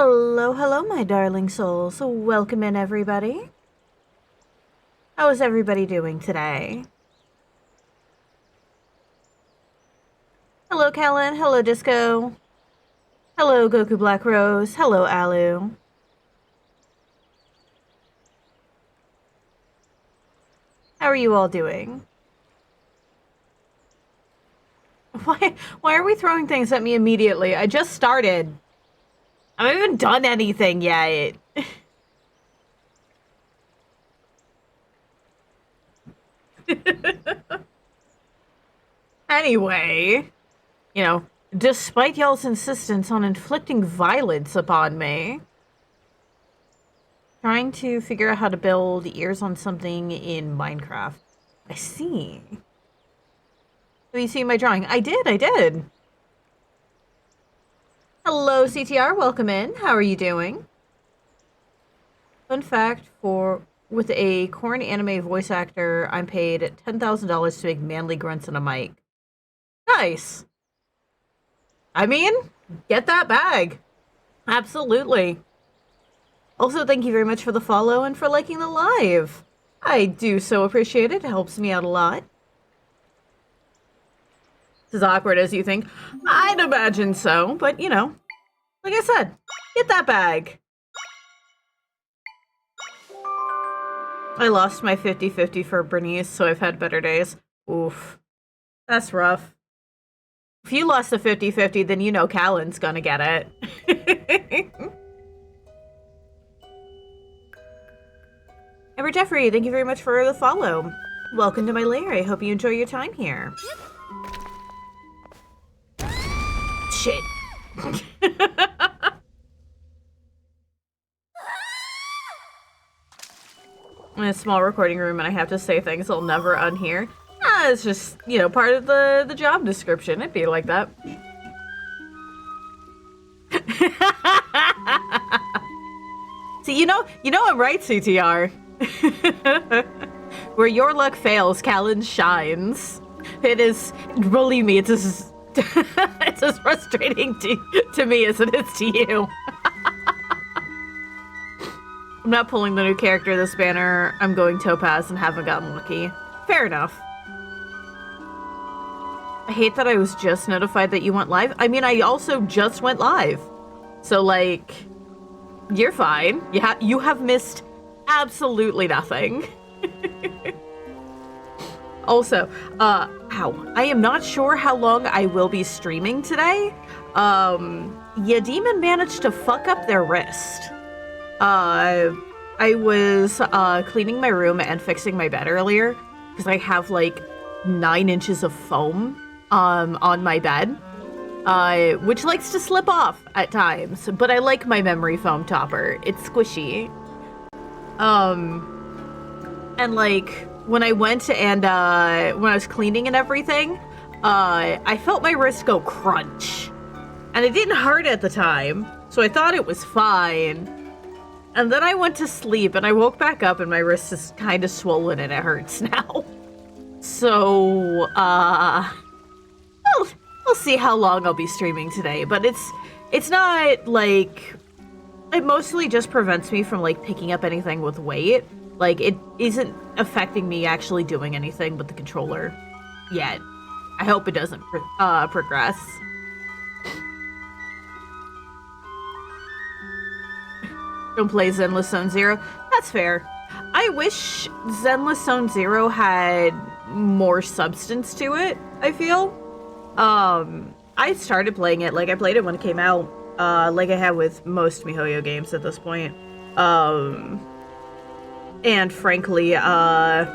Hello, hello, my darling souls. Welcome in, everybody. How is everybody doing today? Hello, Kellen. Hello, Disco. Hello, Goku Black Rose. Hello, Alu. How are you all doing? Why are we throwing things at me immediately? I just started. I haven't even done anything yet. Anyway, despite y'all's insistence on inflicting violence upon me, trying to figure out how to build ears on something in Minecraft. I see. So you see my drawing? I did. Hello, CTR. Welcome in. How are you doing? Fun fact with a corn anime voice actor, I'm paid $10,000 to make manly grunts on a mic. Nice. I mean, get that bag. Absolutely. Also, thank you very much for the follow and for liking the live. I do so appreciate it. It helps me out a lot. As awkward as you think. I'd imagine so, but like I said, get that bag. I lost my 50-50 for Bernice, so I've had better days. Oof. That's rough. If you lost the 50-50, then you know Callan's gonna get it. Ever Jeffrey, thank you very much for the follow. Welcome to my lair. I hope you enjoy your time here. Shit. I'm in a small recording room and I have to say things I'll never unhear. It's just, part of the job description. It'd be like that. See, you know I'm right, CTR. Where your luck fails, Callan shines. It is, believe me, it's as it's as frustrating to me as it is to you. I'm not pulling the new character this banner. I'm going Topaz and haven't gotten lucky. Fair enough. I hate that I was just notified that you went live. I mean, I also just went live. So, like, you're fine. You have missed absolutely nothing. Also, I am not sure how long I will be streaming today. Yeah, Demon managed to fuck up their wrist. I was cleaning my room and fixing my bed earlier because I have like 9 inches of foam on my bed, which likes to slip off at times, but I like my memory foam topper. It's squishy. And like when I went and when I was cleaning and everything, I felt my wrist go crunch, and it didn't hurt at the time, so I thought it was fine. And then I went to sleep and I woke back up and my wrist is kind of swollen and it hurts now. So, we'll see how long I'll be streaming today, but it's not like, it mostly just prevents me from like picking up anything with weight. Like, it isn't affecting me actually doing anything with the controller yet. I hope it doesn't progress. Don't play Zenless Zone Zero. That's fair. I wish Zenless Zone Zero had more substance to it, I feel. I started playing it, like I played it when it came out, like I have with most MiHoYo games at this point. And frankly, I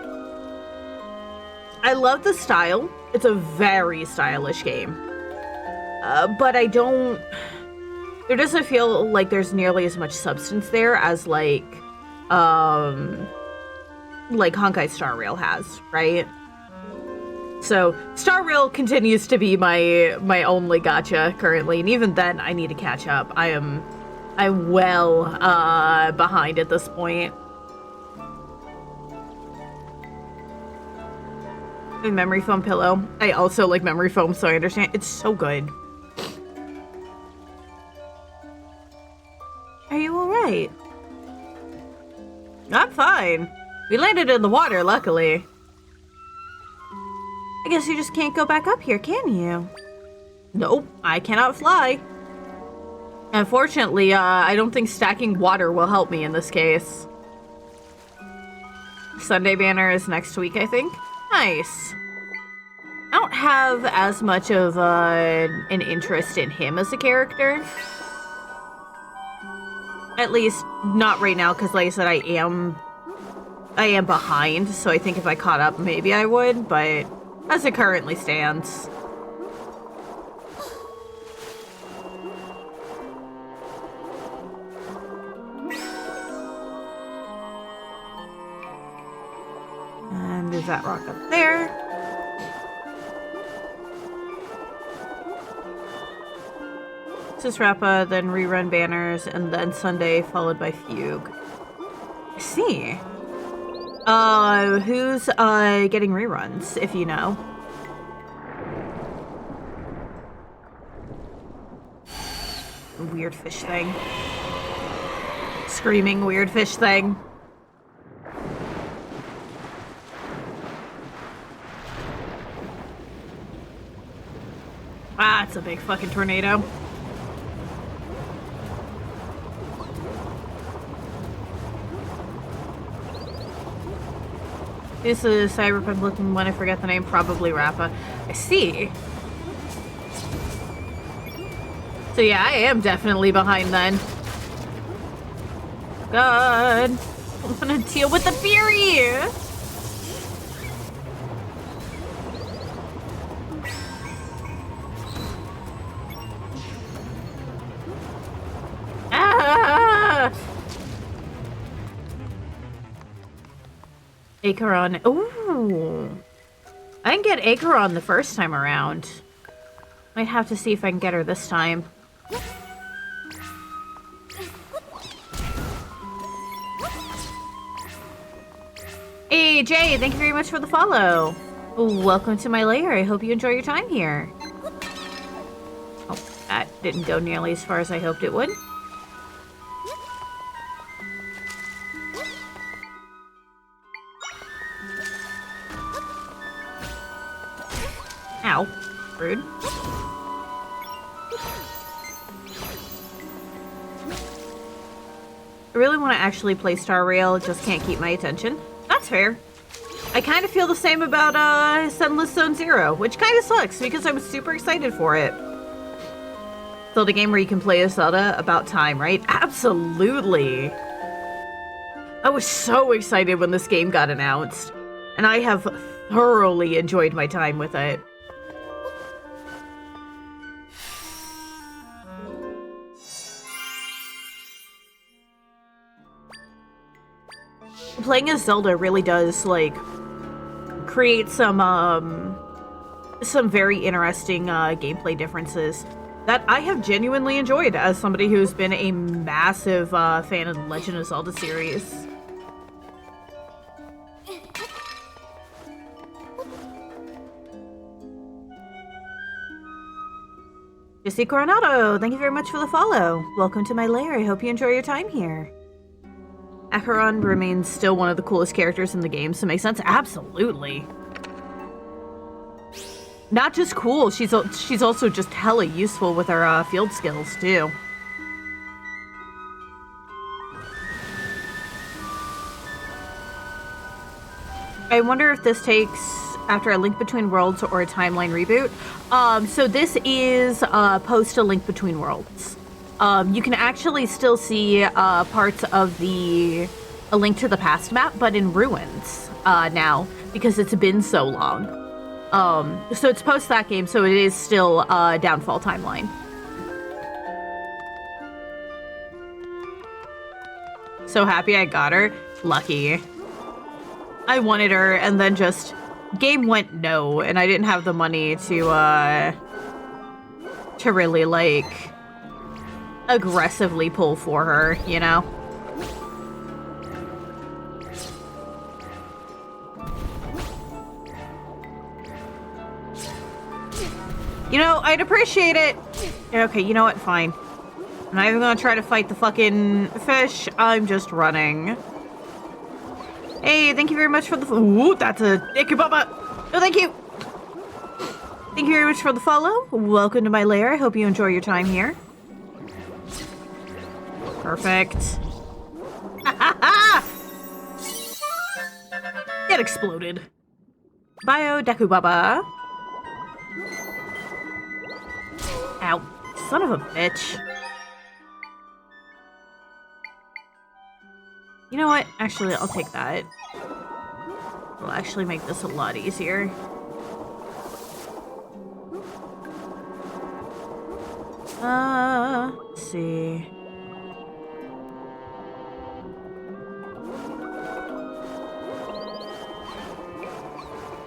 love the style. It's a very stylish game. But there doesn't feel like there's nearly as much substance there as like Honkai Star Rail has, right? So Star Rail continues to be my only gacha currently, and even then I need to catch up. I'm well behind at this point. And memory foam pillow. I also like memory foam, so I understand. It's so good. right. I'm fine. We landed in the water, luckily. I guess you just can't go back up here, can you? Nope, I cannot fly. Unfortunately, I don't think stacking water will help me in this case. Sunday banner is next week, I think. Nice. I don't have as much of an interest in him as a character. At least, not right now, because like I said, I am behind, so I think if I caught up, maybe I would, but as it currently stands. And there's that rock up there. This is Rappa, then rerun banners, and then Sunday, followed by Fugue. I see. Who's getting reruns, if you know? Weird fish thing. Screaming weird fish thing. Ah, it's a big fucking tornado. This is cyberpunk looking one, I forget the name, probably Rappa. I see. So yeah, I am definitely behind then. God. I'm gonna deal with the fury! Ah! Acheron. Ooh. I didn't get Acheron the first time around. Might have to see if I can get her this time. Hey, Jay, thank you very much for the follow. Welcome to my lair. I hope you enjoy your time here. Oh, that didn't go nearly as far as I hoped it would. Ow. Rude. I really want to actually play Star Rail, it just can't keep my attention. That's fair. I kind of feel the same about Sunless Zone Zero, which kind of sucks because I was super excited for it. Zelda game where you can play as Zelda about time, right? Absolutely. I was so excited when this game got announced, and I have thoroughly enjoyed my time with it. Playing as Zelda really does, like, create some very interesting gameplay differences that I have genuinely enjoyed as somebody who's been a massive fan of the Legend of Zelda series. Jesse Coronado, thank you very much for the follow. Welcome to my lair. I hope you enjoy your time here. Acheron remains still one of the coolest characters in the game, so it makes sense. Absolutely. Not just cool, she's also just hella useful with her field skills, too. I wonder if this takes after A Link Between Worlds or a timeline reboot. So this is post A Link Between Worlds. You can actually still see parts of the A Link to the Past map, but in ruins now, because it's been so long. So it's post that game, so it is still Downfall timeline. So happy I got her. Lucky. I wanted her, and then just game went no, and I didn't have the money to really, like, aggressively pull for her, you know? You know, I'd appreciate it. Okay, you know what? Fine. I'm not even gonna try to fight the fucking fish. I'm just running. Hey, thank you very much for the... Ooh, that's a... Thank you, Bubba. Oh, thank you. Thank you very much for the follow. Welcome to my lair. I hope you enjoy your time here. Perfect. Get exploded. Bio Deku Baba. Ow. Son of a bitch. You know what? Actually, I'll take that. It'll actually make this a lot easier. Let's see.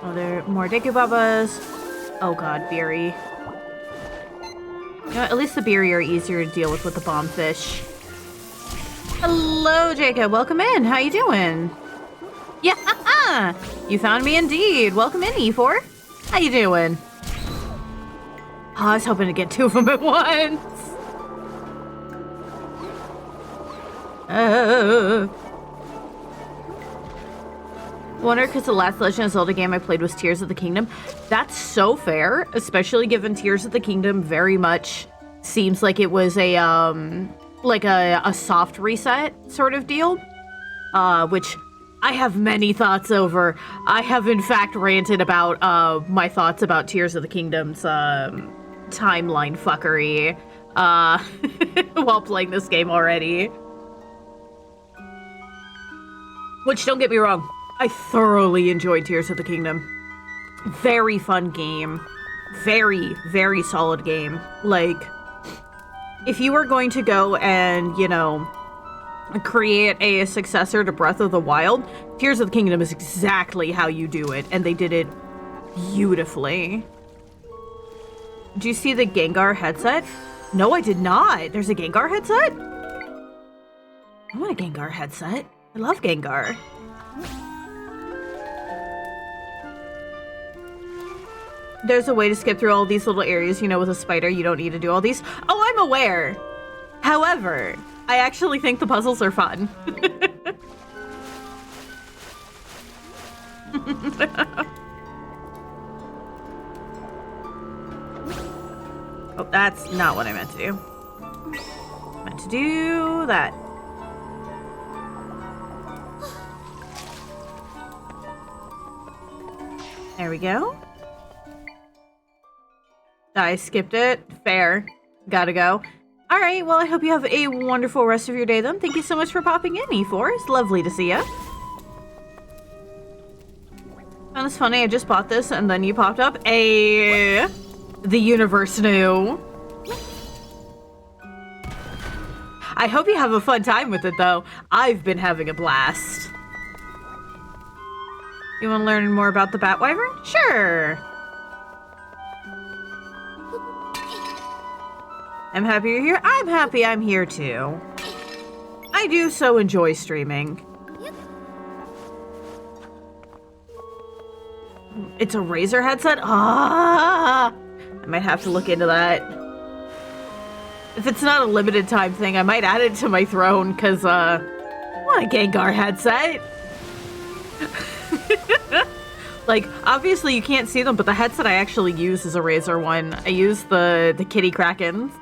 Oh, there are more Deku Babas. Oh god, Beery. You know, at least the Beery are easier to deal with the bomb fish. Hello, Jacob. Welcome in. How you doing? Yeah, you found me indeed. Welcome in, E4. How you doing? Oh, I was hoping to get two of them at once. Wonder because the last Legend of Zelda game I played was Tears of the Kingdom. That's so fair, especially given Tears of the Kingdom very much seems like it was a soft reset sort of deal, which I have many thoughts over. I have in fact ranted about my thoughts about Tears of the Kingdom's timeline fuckery while playing this game already. Which, don't get me wrong, I thoroughly enjoyed Tears of the Kingdom. Very fun game. Very, very solid game. Like, if you were going to go and, you know, create a successor to Breath of the Wild, Tears of the Kingdom is exactly how you do it, and they did it beautifully. Did you see the Gengar headset? No, I did not. There's a Gengar headset? I want a Gengar headset. I love Gengar. There's a way to skip through all these little areas, you know, with a spider. You don't need to do all these. Oh, I'm aware. However, I actually think the puzzles are fun. Oh, that's not what I meant to do. I meant to do that. There we go. I skipped it. Fair. Gotta go. Alright, well, I hope you have a wonderful rest of your day then. Thank you so much for popping in, E4. It's lovely to see ya. And it's funny, I just bought this and then you popped up. The universe knew. I hope you have a fun time with it, though. I've been having a blast. You want to learn more about the Bat Wyvern? Sure. I'm happy you're here. I'm happy I'm here, too. I do so enjoy streaming. It's a Razer headset? Ah! I might have to look into that. If it's not a limited time thing, I might add it to my throne, because, I want a Gengar headset. Like, obviously you can't see them, but the headset I actually use is a Razer one. I use the Kitty Krakens.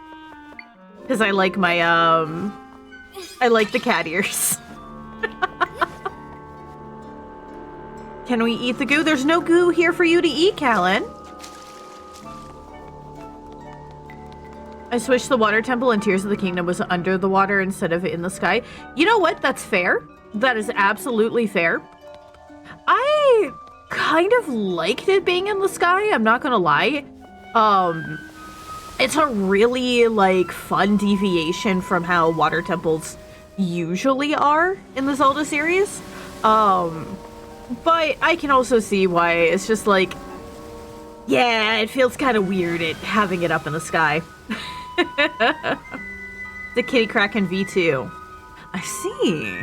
Because I like my, I like the cat ears. Can we eat the goo? There's no goo here for you to eat, Callan. I switched the water temple and Tears of the Kingdom was under the water instead of in the sky. You know what? That's fair. That is absolutely fair. I kind of liked it being in the sky, I'm not gonna lie. It's a really, like, fun deviation from how water temples usually are in the Zelda series. But I can also see why it's just like, yeah, it feels kind of weird having it up in the sky. The Kitty Kraken V2. I see.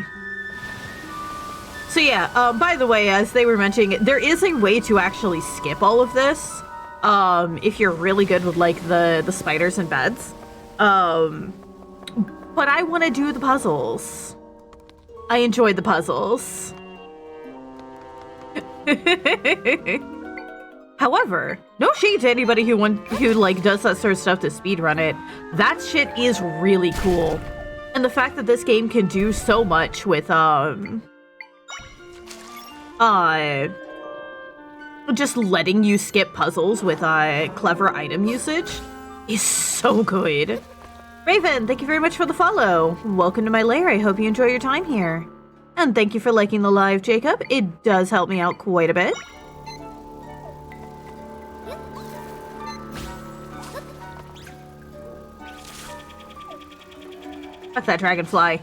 So yeah, by the way, as they were mentioning, there is a way to actually skip all of this. If you're really good with, like, the spiders and beds. but I want to do the puzzles. I enjoy the puzzles. However, no shade to anybody who like does that sort of stuff to speedrun it. That shit is really cool. And the fact that this game can do so much with just letting you skip puzzles with clever item usage is so good. Raven, thank you very much for the follow. Welcome to my lair. I hope you enjoy your time here. And thank you for liking the live, Jacob. It does help me out quite a bit. Fuck that dragonfly.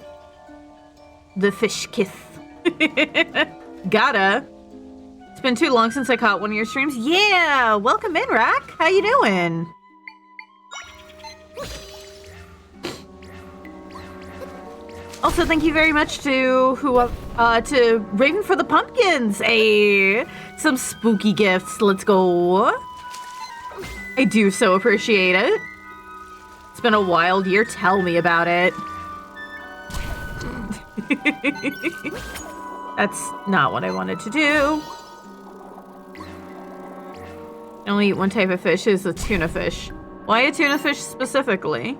The fish kiss. Gotta. It's been too long since I caught one of your streams. Yeah! Welcome in, Rack. How you doing? Also, thank you very much to Raven for the pumpkins. Some spooky gifts. Let's go. I do so appreciate it. It's been a wild year. Tell me about it. That's not what I wanted to do. I only eat one type of fish, is a tuna fish. Why a tuna fish specifically?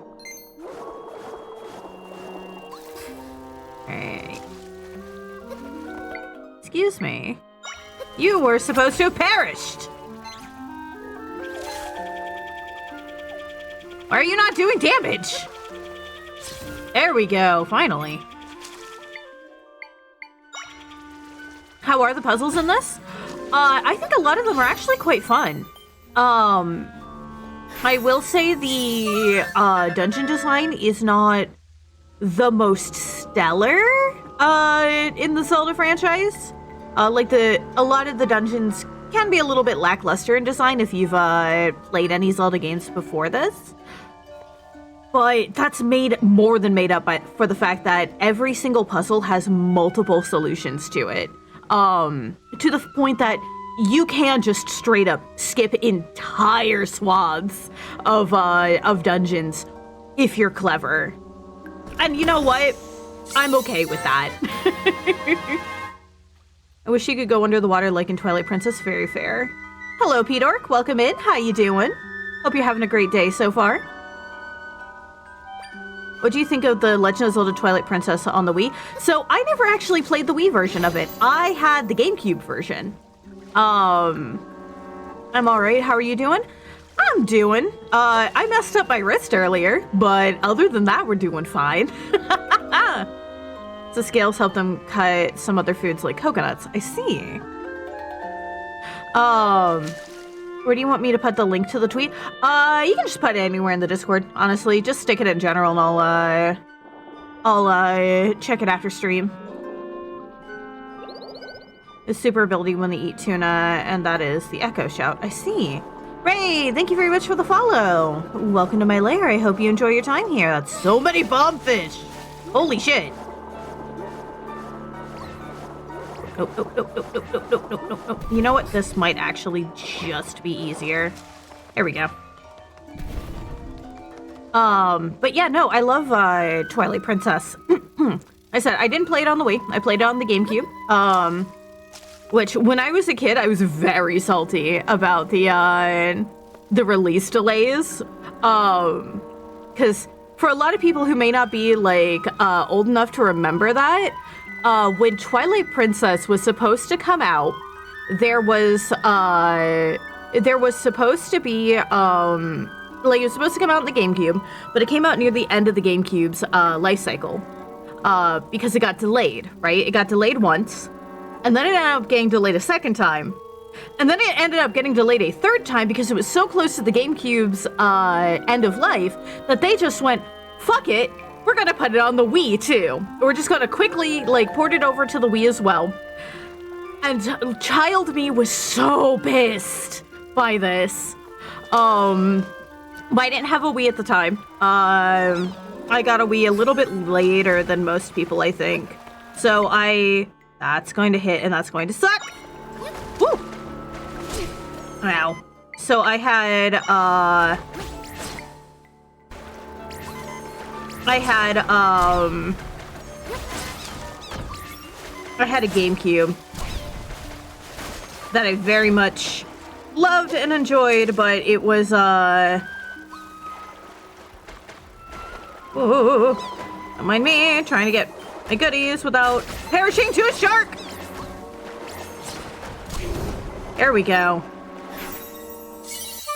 Alright. Excuse me. You were supposed to have perished! Why are you not doing damage? There we go, finally. How are the puzzles in this? I think a lot of them are actually quite fun. I will say the dungeon design is not the most stellar in the Zelda franchise. A lot of the dungeons can be a little bit lackluster in design if you've played any Zelda games before this. But that's more than made up for the fact that every single puzzle has multiple solutions to it. To the point that you can just straight up skip entire swaths of dungeons if you're clever. And you know what? I'm okay with that. I wish you could go under the water like in Twilight Princess. Very fair. Hello, P-Dork. Welcome in. How you doing? Hope you're having a great day so far. What do you think of the Legend of Zelda Twilight Princess on the Wii? So I never actually played the Wii version of it. I had the GameCube version. I'm alright. How are you doing? I'm doing. I messed up my wrist earlier, but other than that, we're doing fine. The scales help them cut some other foods like coconuts. I see. Where do you want me to put the link to the tweet? You can just put it anywhere in the Discord, honestly. Just stick it in general and I'll check it after stream. The super ability when they eat tuna, and that is the Echo Shout. I see. Ray, thank you very much for the follow. Welcome to my lair. I hope you enjoy your time here. That's so many bombfish. Holy shit. Nope. You know what? This might actually just be easier. There we go. But yeah, no, I love Twilight Princess. I said I didn't play it on the Wii. I played it on the GameCube. Which when I was a kid, I was very salty about the release delays. Because for a lot of people who may not be like old enough to remember that, when Twilight Princess was supposed to come out, there was supposed to be like it was supposed to come out in the GameCube, but it came out near the end of the GameCube's life cycle because it got delayed, right? It got delayed once, and then it ended up getting delayed a second time, and then it ended up getting delayed a third time because it was so close to the GameCube's end of life that they just went, fuck it. We're gonna put it on the Wii too. We're just gonna quickly like port it over to the Wii as well. And child me was so pissed by this. But I didn't have a Wii at the time. I got a Wii a little bit later than most people, I think. So that's going to hit and that's going to suck. Woo! Wow. So I had I had a GameCube that I very much loved and enjoyed, but it was, Whoa, don't mind me, trying to get my goodies without perishing to a shark! There we go.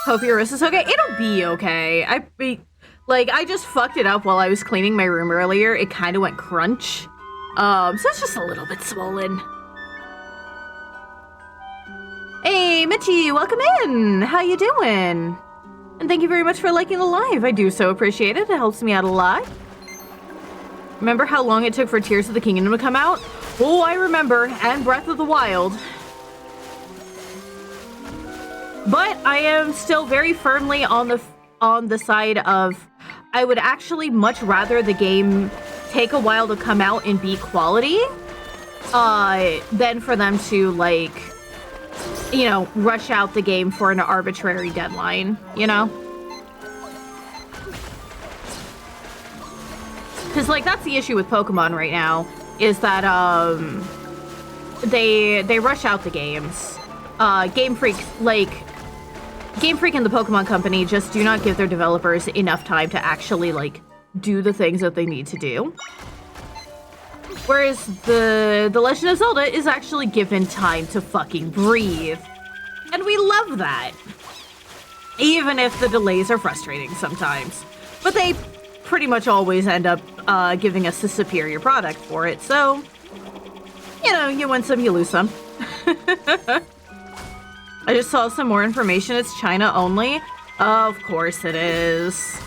Hope your wrist is okay. It'll be okay. I just fucked it up while I was cleaning my room earlier. It kind of went crunch. So it's just a little bit swollen. Hey, Mitchie, welcome in. How you doing? And thank you very much for liking the live. I do so appreciate it. It helps me out a lot. Remember how long it took for Tears of the Kingdom to come out? Oh, I remember. And Breath of the Wild. But I am still very firmly on the side of I would actually much rather the game take a while to come out and be quality than for them to, like, you know, rush out the game for an arbitrary deadline, you know? Because, like, that's the issue with Pokemon right now, is that, they rush out the games. Game Freak and the Pokemon Company just do not give their developers enough time to actually, like, do the things that they need to do. Whereas the Legend of Zelda is actually given time to fucking breathe. And we love that. Even if the delays are frustrating sometimes. But they pretty much always end up giving us a superior product for it, so... You know, you win some, you lose some. I just saw some more information. It's China only. Of course it is.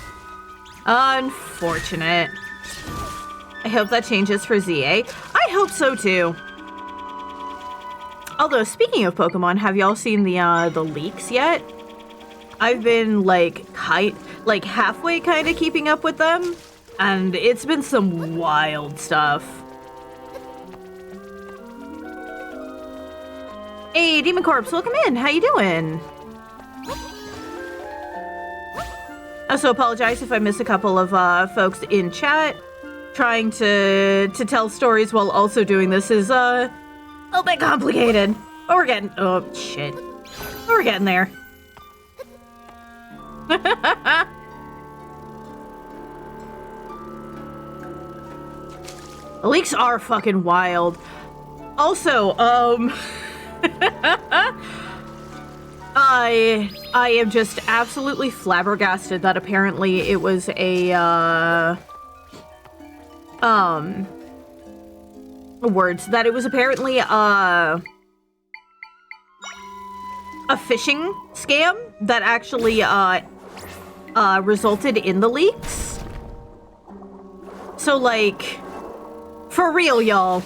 Unfortunate. I hope that changes for ZA. I hope so too. Although, speaking of Pokemon, have y'all seen the leaks yet? I've been like halfway kind of keeping up with them, and it's been some wild stuff. Hey, Demon Corpse, welcome in. How you doing? I also apologize if I miss a couple of folks in chat. Trying to tell stories while also doing this is a little bit complicated. But we're getting... Oh, shit. We're getting there. The leaks are fucking wild. Also, I am just absolutely flabbergasted that apparently it was a, that it was apparently, a phishing scam that actually, resulted in the leaks. So, like, for real, y'all,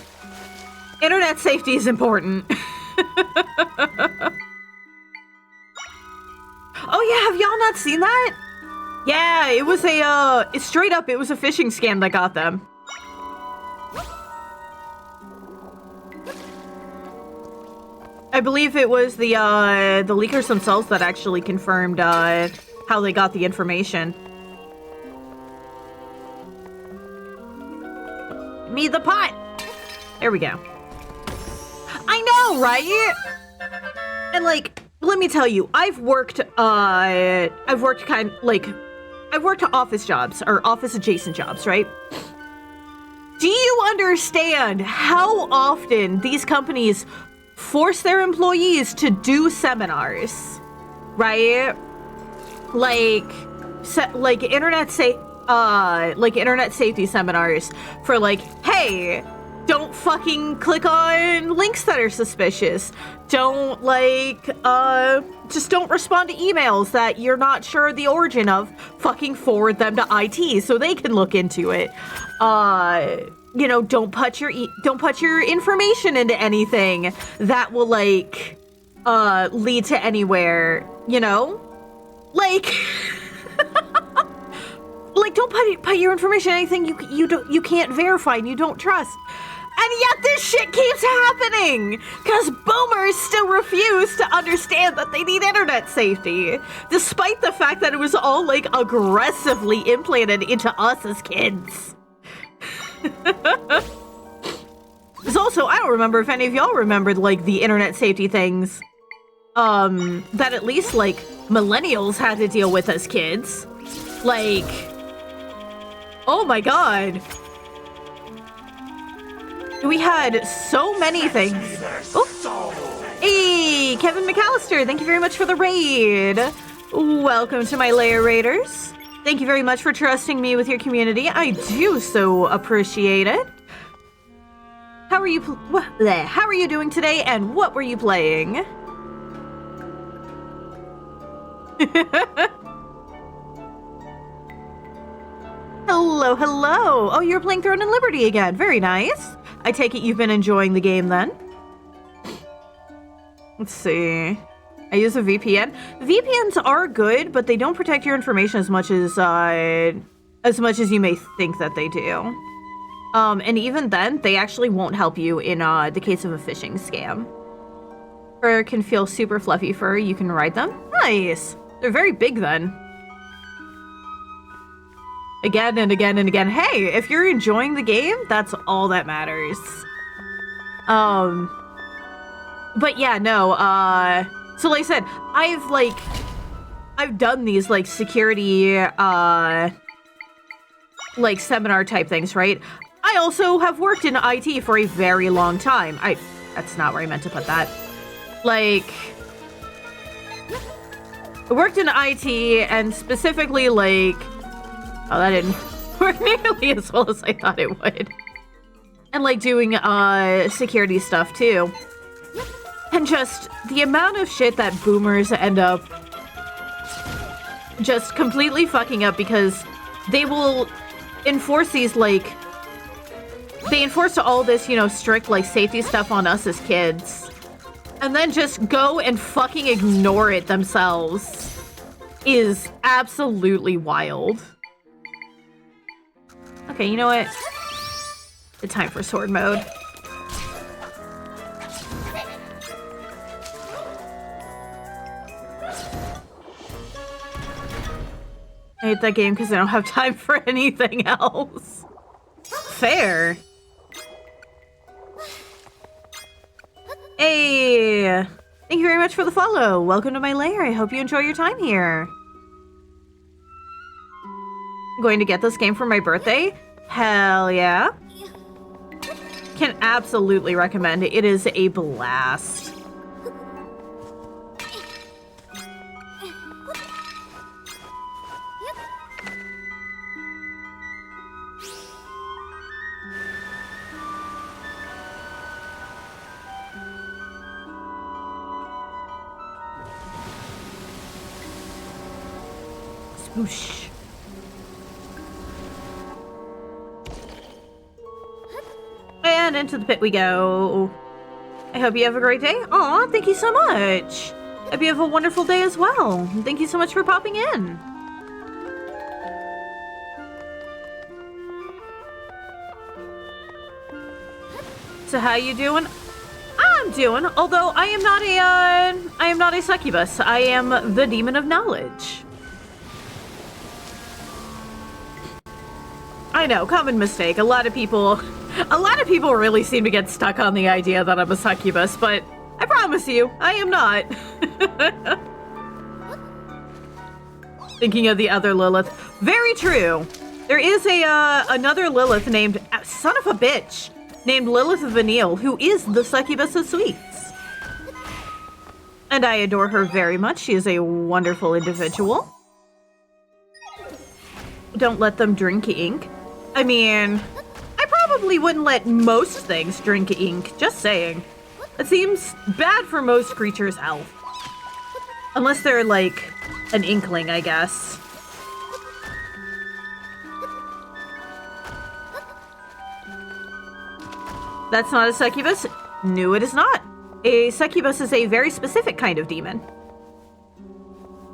internet safety is important. Oh yeah, have y'all not seen that? Yeah, it was straight up, it was a phishing scam that got them. I believe it was the leakers themselves that actually confirmed, how they got the information. Me the pot! There we go. I know, right? And, like, let me tell you, I've worked office jobs, or office-adjacent jobs, right? Do you understand how often these companies force their employees to do seminars, right? Like internet safety seminars for, like, hey, don't fucking click on links that are suspicious. Don't, just don't respond to emails that you're not sure the origin of. Fucking forward them to IT so they can look into it. You know, don't put your information into anything that will, like, lead to anywhere, you know? Like, like, don't put your information in anything you can't verify and you don't trust. And yet this shit keeps happening! Because boomers still refuse to understand that they need internet safety. Despite the fact that it was all, like, aggressively implanted into us as kids. There's also, I don't remember if any of y'all remembered, like, the internet safety things. That at least, like, millennials had to deal with as kids. Like... Oh my god. We had so many things. Oh. Hey, Kevin McAllister, thank you very much for the raid. Welcome to my Layer Raiders. Thank you very much for trusting me with your community. I do so appreciate it. How are you doing today, and what were you playing? Hello, hello. Oh, you're playing Throne and Liberty again. Very nice. I take it you've been enjoying the game then. Let's see. I use a VPN. VPNs are good, but they don't protect your information as much as you may think that they do. And even then, they actually won't help you in the case of a phishing scam. Fur can feel super fluffy fur. You can ride them. Nice. They're very big then. Again and again and again. Hey, if you're enjoying the game, that's all that matters. But yeah, no, so like I said, I've done these, like, security, like, seminar type things, right? I also have worked in IT for a very long time. That's not where I meant to put that. Like, I worked in IT and specifically, like, oh, that didn't work nearly as well as I thought it would. And, like, doing, security stuff, too. And just the amount of shit that boomers end up just completely fucking up because they will enforce these, like, they enforce all this, you know, strict, like, safety stuff on us as kids. And then just go and fucking ignore it themselves is absolutely wild. Okay, you know what? It's time for sword mode. I hate that game because I don't have time for anything else. Fair. Hey! Thank you very much for the follow. Welcome to my lair. I hope you enjoy your time here. I'm going to get this game for my birthday? Hell yeah. Can absolutely recommend it. It is a blast. Swoosh. And into the pit we go. I hope you have a great day. Aw, thank you so much. I hope you have a wonderful day as well. Thank you so much for popping in. So how you doing? I'm doing, although I am not a succubus. I am the demon of knowledge. I know, common mistake. A lot of people really seem to get stuck on the idea that I'm a succubus, but I promise you, I am not. Thinking of the other Lilith. Very true. There is another Lilith named, son of a bitch, named Lilith Vanille, who is the succubus of sweets. And I adore her very much. She is a wonderful individual. Don't let them drink ink. I mean, I probably wouldn't let most things drink ink, just saying. It seems bad for most creatures' health. Unless they're, like, an inkling, I guess. That's not a succubus? No, it is not. A succubus is a very specific kind of demon.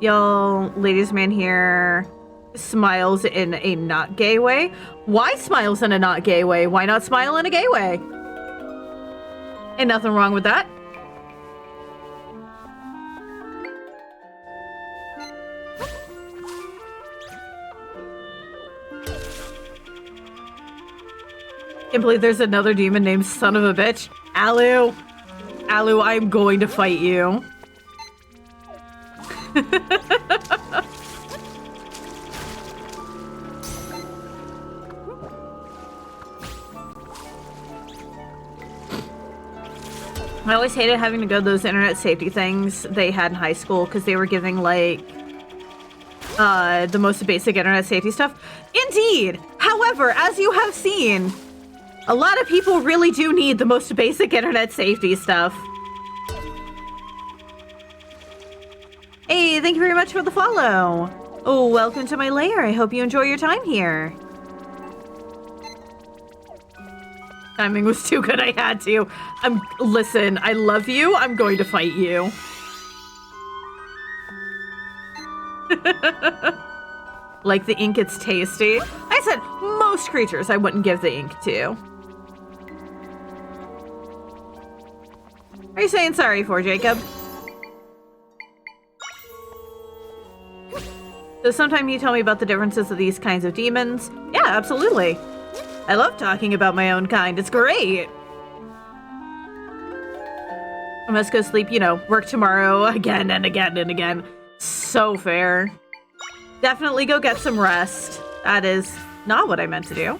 Yo, ladies man here smiles in a not gay way. Why smiles in a not gay way? Why not smile in a gay way? Ain't nothing wrong with that. Can't believe there's another demon named Son of a Bitch. Alu! Alu, I'm going to fight you. I always hated having to go to those internet safety things they had in high school because they were giving, like, the most basic internet safety stuff. Indeed! However, as you have seen, a lot of people really do need the most basic internet safety stuff. Hey, thank you very much for the follow. Oh, welcome to my lair. I hope you enjoy your time here. Timing was too good, I had to. Listen, I love you. I'm going to fight you. Like the ink, it's tasty. I said most creatures I wouldn't give the ink to. Are you saying sorry for, Jacob? So sometime you tell me about the differences of these kinds of demons? Yeah, absolutely. I love talking about my own kind. It's great. I must go sleep, you know, work tomorrow again and again and again. So fair. Definitely go get some rest. That is not what I meant to do.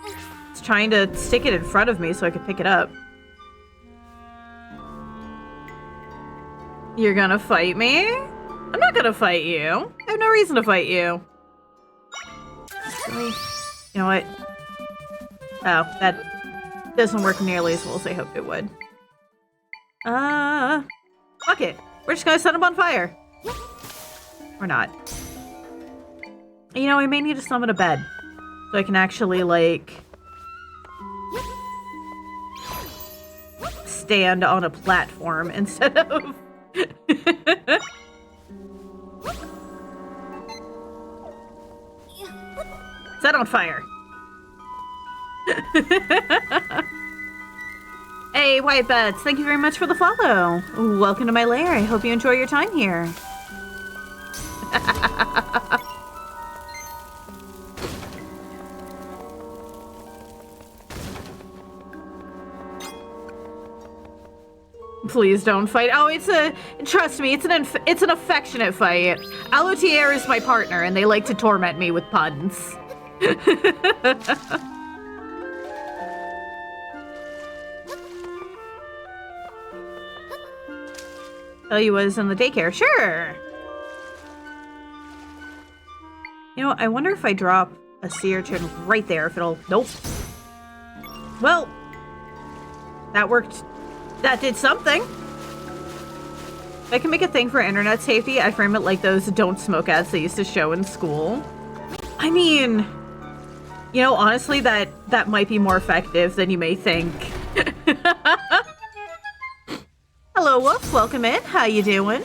I was trying to stick it in front of me so I could pick it up. You're gonna fight me? I'm not gonna fight you. I have no reason to fight you. Really? You know what? Oh, that doesn't work nearly as well as I hoped it would. Fuck it. We're just gonna set him on fire. Or not. You know, I may need to summon a bed. So I can actually, like, stand on a platform instead of... Set on fire. Hey, White Bets, thank you very much for the follow. Welcome to my lair. I hope you enjoy your time here. Please don't fight. Oh, trust me, it's an affectionate fight. Alotier is my partner, and they like to torment me with puns. Tell you what is in the daycare. Sure. You know, I wonder if I drop a sea urchin right there, if it'll... Nope. Well, that worked. That did something. If I can make a thing for internet safety, I frame it like those don't smoke ads they used to show in school. I mean, you know, honestly, that might be more effective than you may think. Hello, Wolf. Welcome in. How you doing?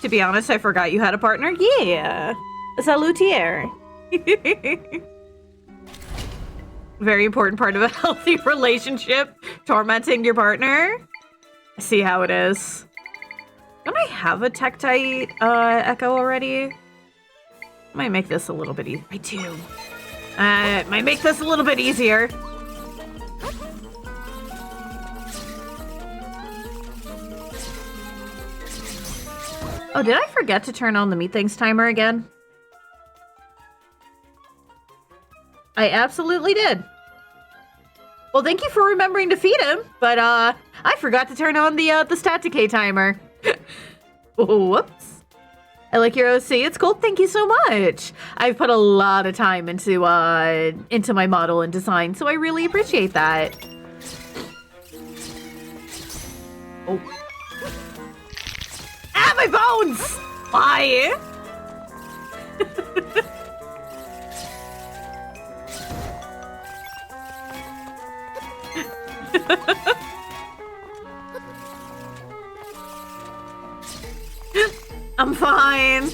To be honest, I forgot you had a partner. Yeah. Salutier. Very important part of a healthy relationship. Tormenting your partner. I see how it is. Don't I have a Tektite Echo already? Might make this a little bit easier. I do. Might make this a little bit easier. Oh, did I forget to turn on the meat things timer again? I absolutely did. Well, thank you for remembering to feed him, but I forgot to turn on the stat decay timer. Whoops. I like your OC. It's cool. Thank you so much. I've put a lot of time into my model and design, so I really appreciate that. Oh. Ah, my bones! Why? I'm fine.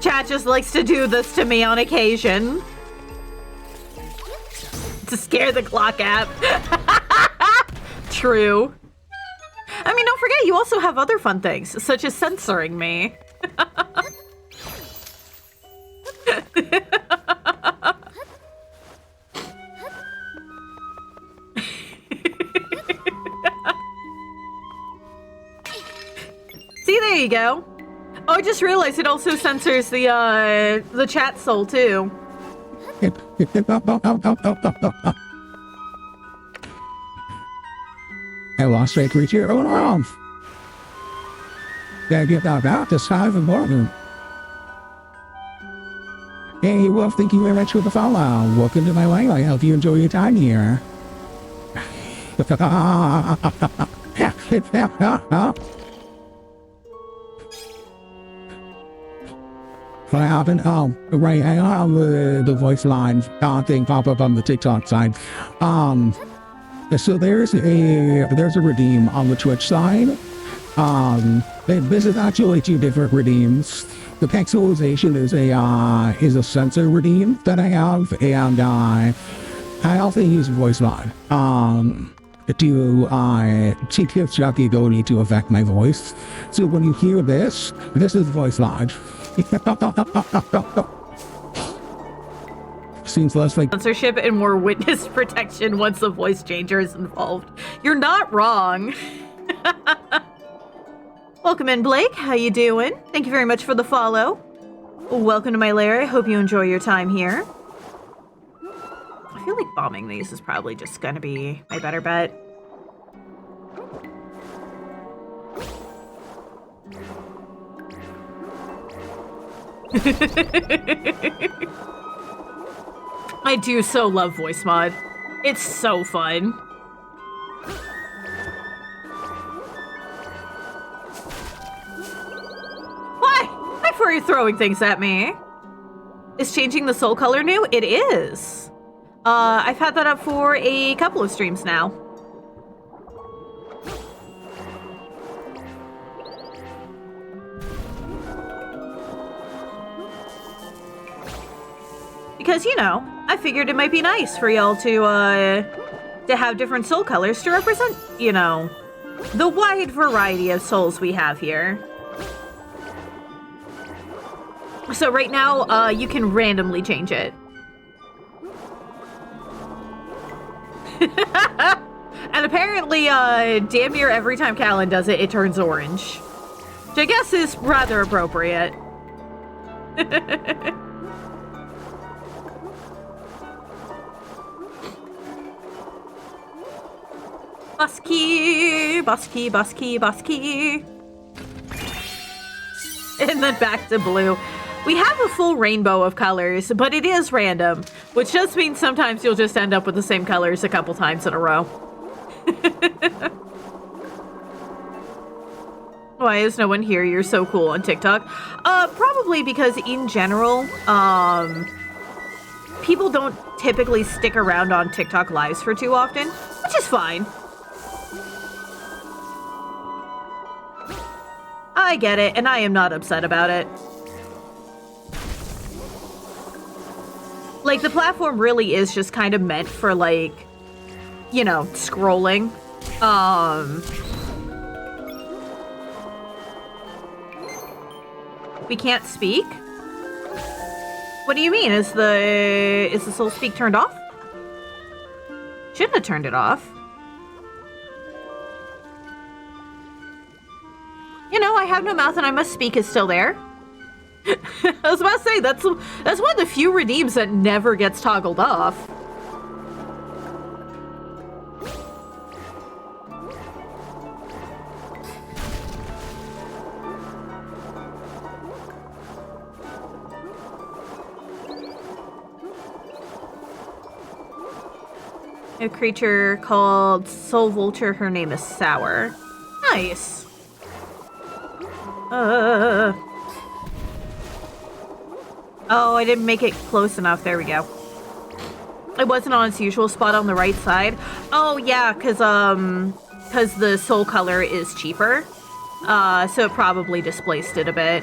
Chat just likes to do this to me on occasion. to scare the clock app. True. I mean, don't forget, you also have other fun things, such as censoring me. See, there you go. Oh, I just realized it also censors the chat soul too. I lost a creature around. Gotta get that out this time of morning. Hey, well, thank you very much for the follow. Welcome to my life. I hope you enjoy your time here. What happened? Oh, right. I have the voice line thing pop up on the TikTok side. So there's a redeem on the Twitch side. This is actually two different redeems. The pixelization is a sensor redeem that I have, and I also use voice mod to give Chuck the ability to affect my voice. So when you hear this is voice lodge. Seems less like Censorship and more witness protection once a voice changer is involved. You're not wrong. Welcome in, Blake. How you doing? Thank you very much for the follow. Welcome to my lair. I hope you enjoy your time here. I feel like bombing these is probably just gonna be my better bet. I do so love voice mod. It's so fun. Why? Why are you throwing things at me? Is changing the soul color new? It is. I've had that up for a couple of streams now. Because, you know, I figured it might be nice for y'all to have different soul colors to represent, you know, the wide variety of souls we have here. So right now, you can randomly change it. And apparently, damn near every time Callan does it, it turns orange. Which I guess is rather appropriate. Busky, busky, busky, busky. And then back to blue. We have a full rainbow of colors, but it is random, which just means sometimes you'll just end up with the same colors a couple times in a row. Why is no one here? You're so cool on TikTok. Probably because in general, people don't typically stick around on TikTok lives for too often, which is fine. I get it, and I am not upset about it. Like, the platform really is just kind of meant for, like, you know, scrolling. We can't speak? What do you mean? Is the soul speak turned off? Shouldn't have turned it off. You know, I have no mouth and I must speak is still there. I was about to say, that's one of the few redeems that never gets toggled off. A creature called Soul Vulture. Her name is Sour. Nice. Oh, I didn't make it close enough. There we go. It wasn't on its usual spot on the right side. Oh, yeah, because the soul color is cheaper. So it probably displaced it a bit.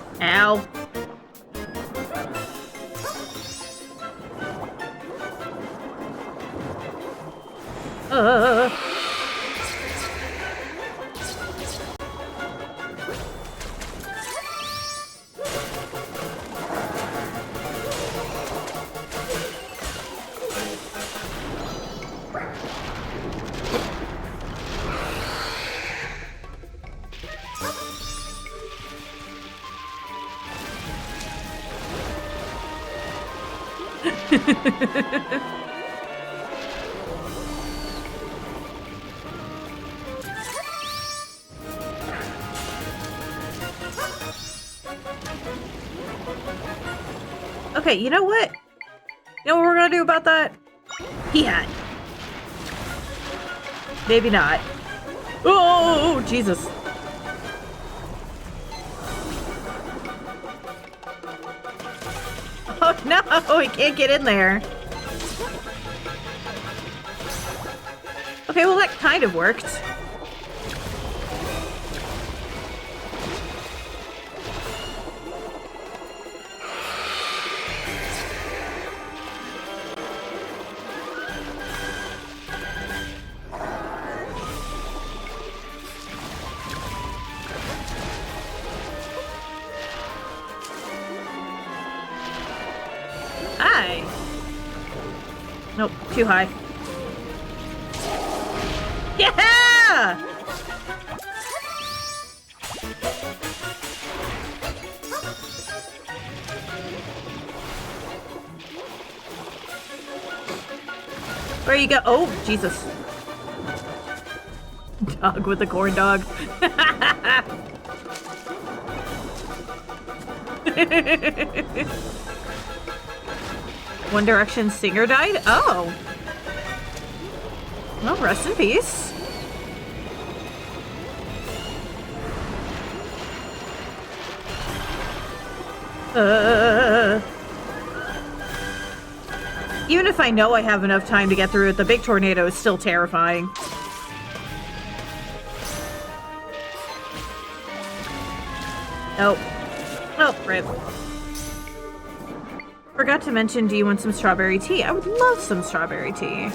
Ow. Okay, you know what? You know what we're gonna do about that? Yeah. Maybe not. Oh, Jesus. Oh no, we can't get in there. Okay, well that kind of worked. Hi. Nope, too high. Yeah! Where you go? Oh, Jesus. Dog with the corn dog. One Direction singer died? Oh. Well, rest in peace. Even if I know I have enough time to get through it, the big tornado is still terrifying. Nope. Oh, rip. Forgot to mention, do you want some strawberry tea? I would love some strawberry tea.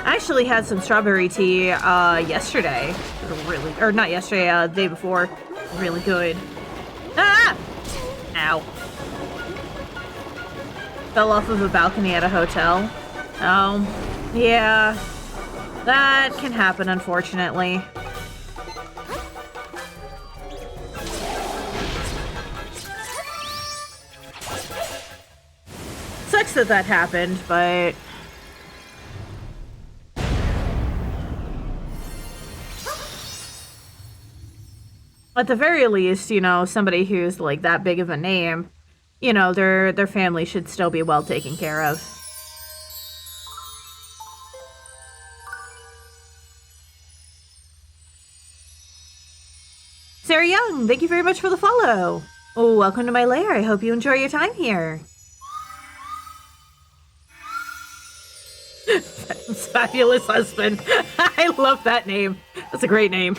I actually had some strawberry tea yesterday. Really, or not yesterday, the day before. Really good. Ah! Ow. Fell off of a balcony at a hotel. Oh, yeah. That can happen, unfortunately. Sucks that that happened, but... at the very least, you know, somebody who's like that big of a name, you know, their family should still be well taken care of. Sarah Young, thank you very much for the follow. Oh, welcome to my lair. I hope you enjoy your time here. Fabulous husband. I love that name. That's a great name.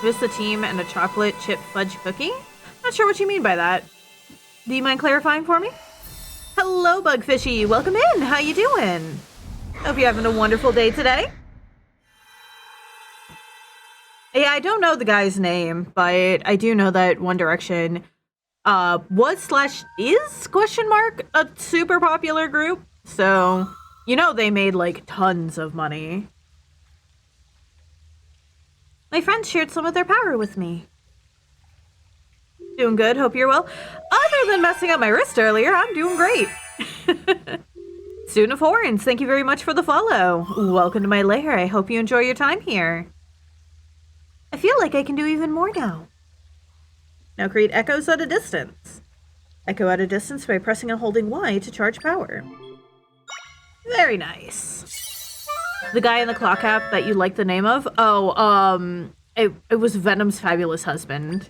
Miss the team and a chocolate chip fudge cookie? Not sure what you mean by that. Do you mind clarifying for me? Hello, Bugfishy. Welcome in. How you doing? Hope you're having a wonderful day today. Yeah, I don't know the guy's name, but I do know that One Direction was/is question mark a super popular group. So, you know they made like tons of money. My friends shared some of their power with me. Doing good, hope you're well. Other than messing up my wrist earlier, I'm doing great. Student of Horns, thank you very much for the follow. Welcome to my lair, I hope you enjoy your time here. I feel like I can do even more now. Now create echoes at a distance. Echo at a distance by pressing and holding Y to charge power. Very nice. The guy in the clock app that you like the name of? Oh, it was Venom's fabulous husband.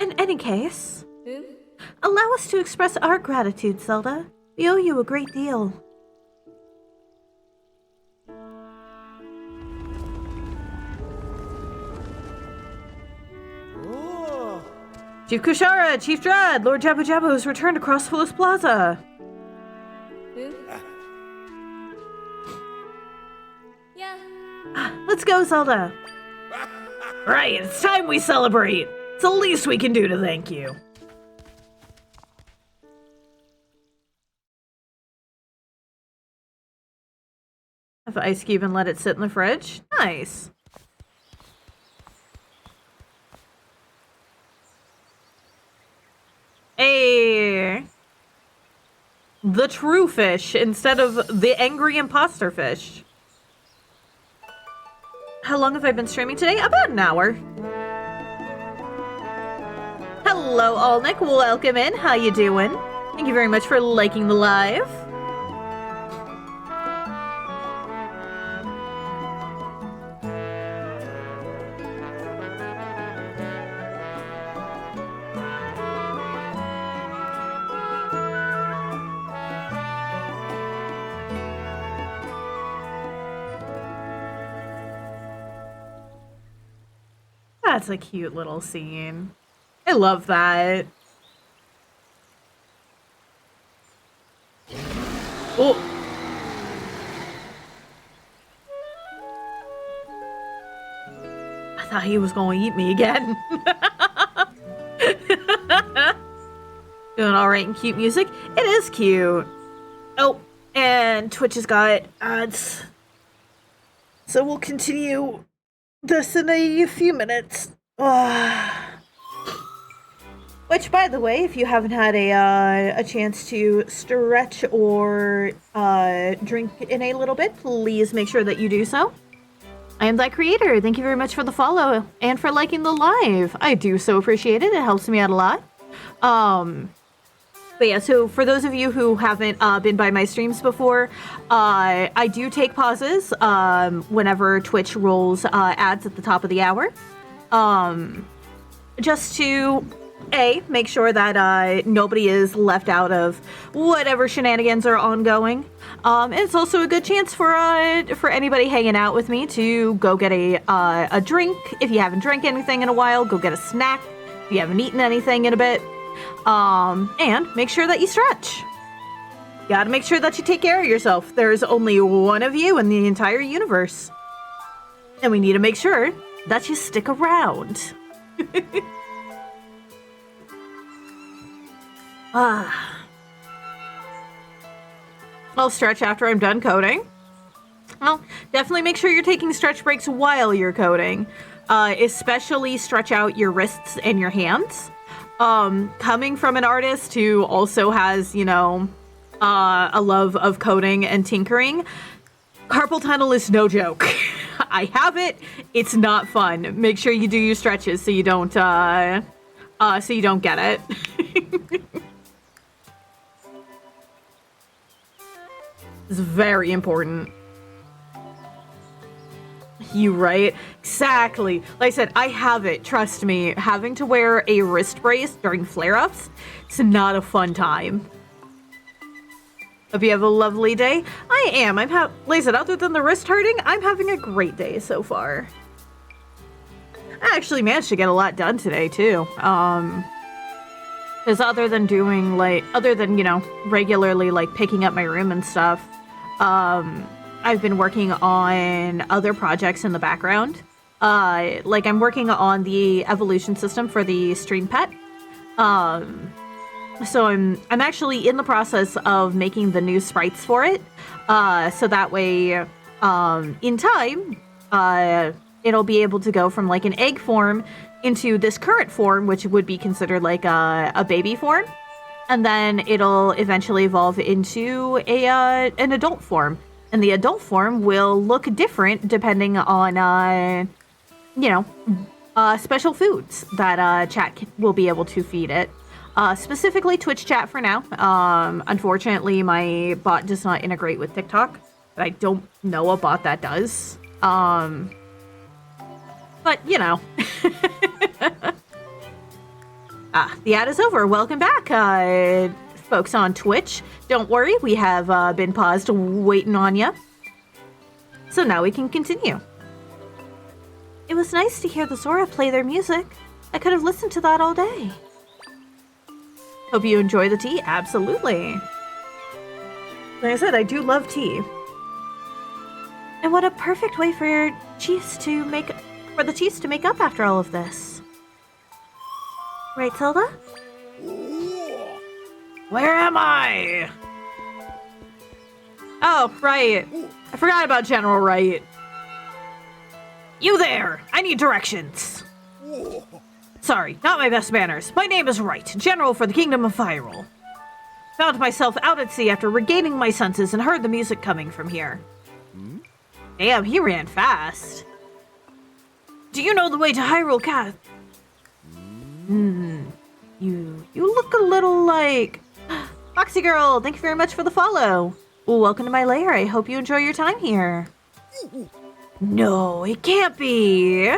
In any case, allow us to express our gratitude, Zelda. We owe you a great deal. Chief Kushara, Chief Dread, Lord JabuJabu has returned across Phyllis Plaza. Yeah. Let's go, Zelda. Right, it's time we celebrate. It's the least we can do to thank you. Have an ice cube and let it sit in the fridge. Nice. Hey. The true fish instead of the angry imposter fish. How long have I been streaming today? About an hour. Hello, Alnick. Welcome in. How you doing? Thank you very much for liking the live. That's a cute little scene. I love that. Oh. I thought he was going to eat me again. Doing all right and cute music. It is cute. Oh, and Twitch has got ads. So we'll continue this in a few minutes. Which, by the way, if you haven't had a chance to stretch or drink in a little bit, please make sure that you do so. I am that creator. Thank you very much for the follow and for liking the live. I do so appreciate it. It helps me out a lot. But yeah, so for those of you who haven't been by my streams before, I do take pauses whenever Twitch rolls ads at the top of the hour. Just to, make sure that nobody is left out of whatever shenanigans are ongoing. And it's also a good chance for anybody hanging out with me to go get a drink. If you haven't drank anything in a while, go get a snack. If you haven't eaten anything in a bit. And make sure that you stretch. You gotta make sure that you take care of yourself. There's only one of you in the entire universe. And we need to make sure that you stick around. I'll stretch after I'm done coding. Well, definitely make sure you're taking stretch breaks while you're coding. Especially stretch out your wrists and your hands. Coming from an artist who also has, you know, a love of coding and tinkering, carpal tunnel is no joke. I have it. It's not fun. Make sure you do your stretches so you don't get it. It's very important. You right? Exactly. Like I said, I have it. Trust me. Having to wear a wrist brace during flare-ups, it's not a fun time. Hope you have a lovely day. I am. Like I said, other than the wrist hurting, I'm having a great day so far. I actually managed to get a lot done today, too. Because other than, you know, regularly, like, picking up my room and stuff, I've been working on other projects in the background. Like I'm working on the evolution system for the stream pet. So I'm actually in the process of making the new sprites for it. So that way, in time, it'll be able to go from like an egg form into this current form, which would be considered like a baby form. And then it'll eventually evolve into an adult form. And the adult form will look different depending on, you know, special foods that chat will be able to feed it. Specifically Twitch chat for now. Unfortunately, my bot does not integrate with TikTok. But I don't know a bot that does. But, you know. The ad is over. Welcome back, folks on Twitch. Don't worry, we have been paused waiting on you. So now we can continue. It was nice to hear the Zora play their music. I could have listened to that all day. Hope you enjoy the tea. Absolutely. Like I said, I do love tea. And what a perfect way for the cheese to make up after all of this. Right, Zelda? Where am I? Oh, right. I forgot about General Wright. You there! I need directions. Sorry, not my best manners. My name is Wright, General for the Kingdom of Hyrule. Found myself out at sea after regaining my senses and heard the music coming from here. Damn, he ran fast. Do you know the way to Hyrule Castle? You look a little like... Foxy Girl, thank you very much for the follow. Well, welcome to my lair. I hope you enjoy your time here. No, it can't be.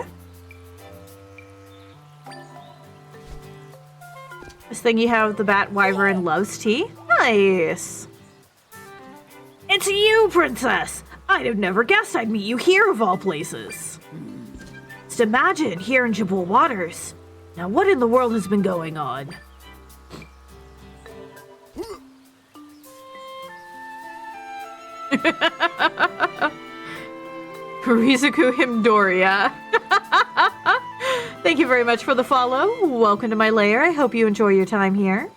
This thing you have, the Bat Wyvern loves tea? Nice. It's you, Princess. I'd have never guessed I'd meet you here of all places. Just imagine, here in Jabul waters. Now what in the world has been going on? Rizuku Himdoria. Thank you very much for the follow. Welcome to my lair. I hope you enjoy your time here.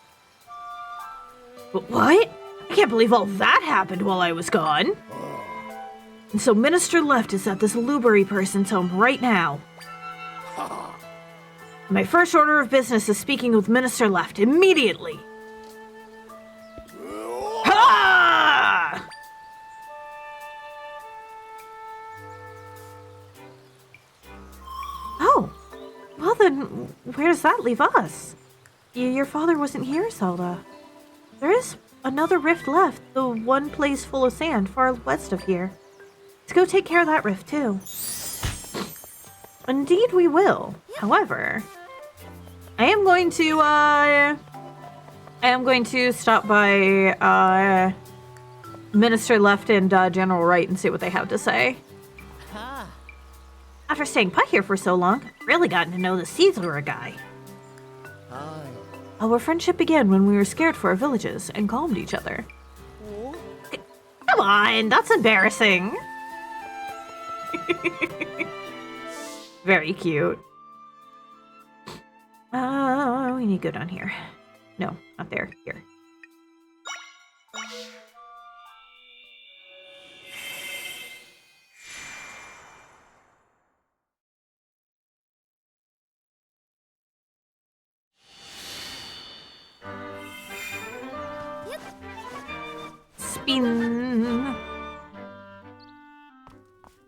But what? I can't believe all that happened while I was gone. And so Minister Left is at this Lubery person's home right now. My first order of business is speaking with Minister Left immediately. Ha! Oh, well then, where does that leave us? Your father wasn't here, Zelda. There is another rift left, the one place full of sand far west of here. Let's go take care of that rift too. Indeed we will. However, I am going to stop by Minister Left and General Wright and see what they have to say. After staying put here for so long, I've really gotten to know the Caesar guy. Our friendship began when we were scared for our villages and calmed each other. Come on, that's embarrassing. Very cute. We need to go down here. No, not there. Here. Spin.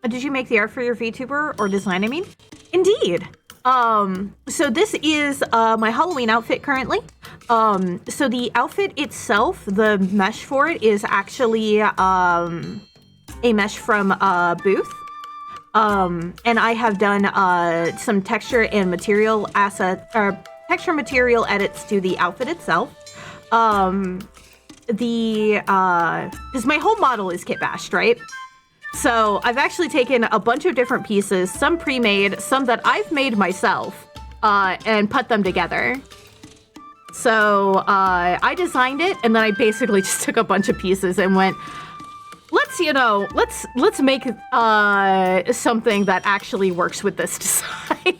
Did you make the art for your VTuber or design, I mean? Indeed. So this is my Halloween outfit currently. So the outfit itself, the mesh for it is actually a mesh from Booth. And I have done some texture and material texture material edits to the outfit itself. Because my whole model is kit bashed, right? So I've actually taken a bunch of different pieces, some pre-made, some that I've made myself, and put them together. So I designed it, and then I basically just took a bunch of pieces and went, let's make something that actually works with this design.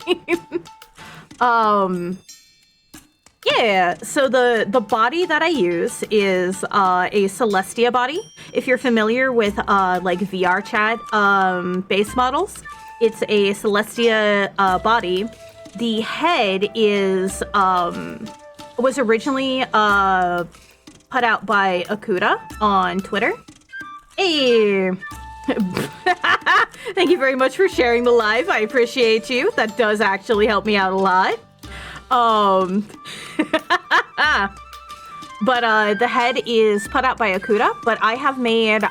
Yeah, so the body that I use is a Celestia body. If you're familiar with like VR chat base models, it's a Celestia body. The head is was originally put out by Akuda on Twitter. Hey. Thank you very much for sharing the live. I appreciate you. That does actually help me out a lot. But the head is put out by Akuda, but I have made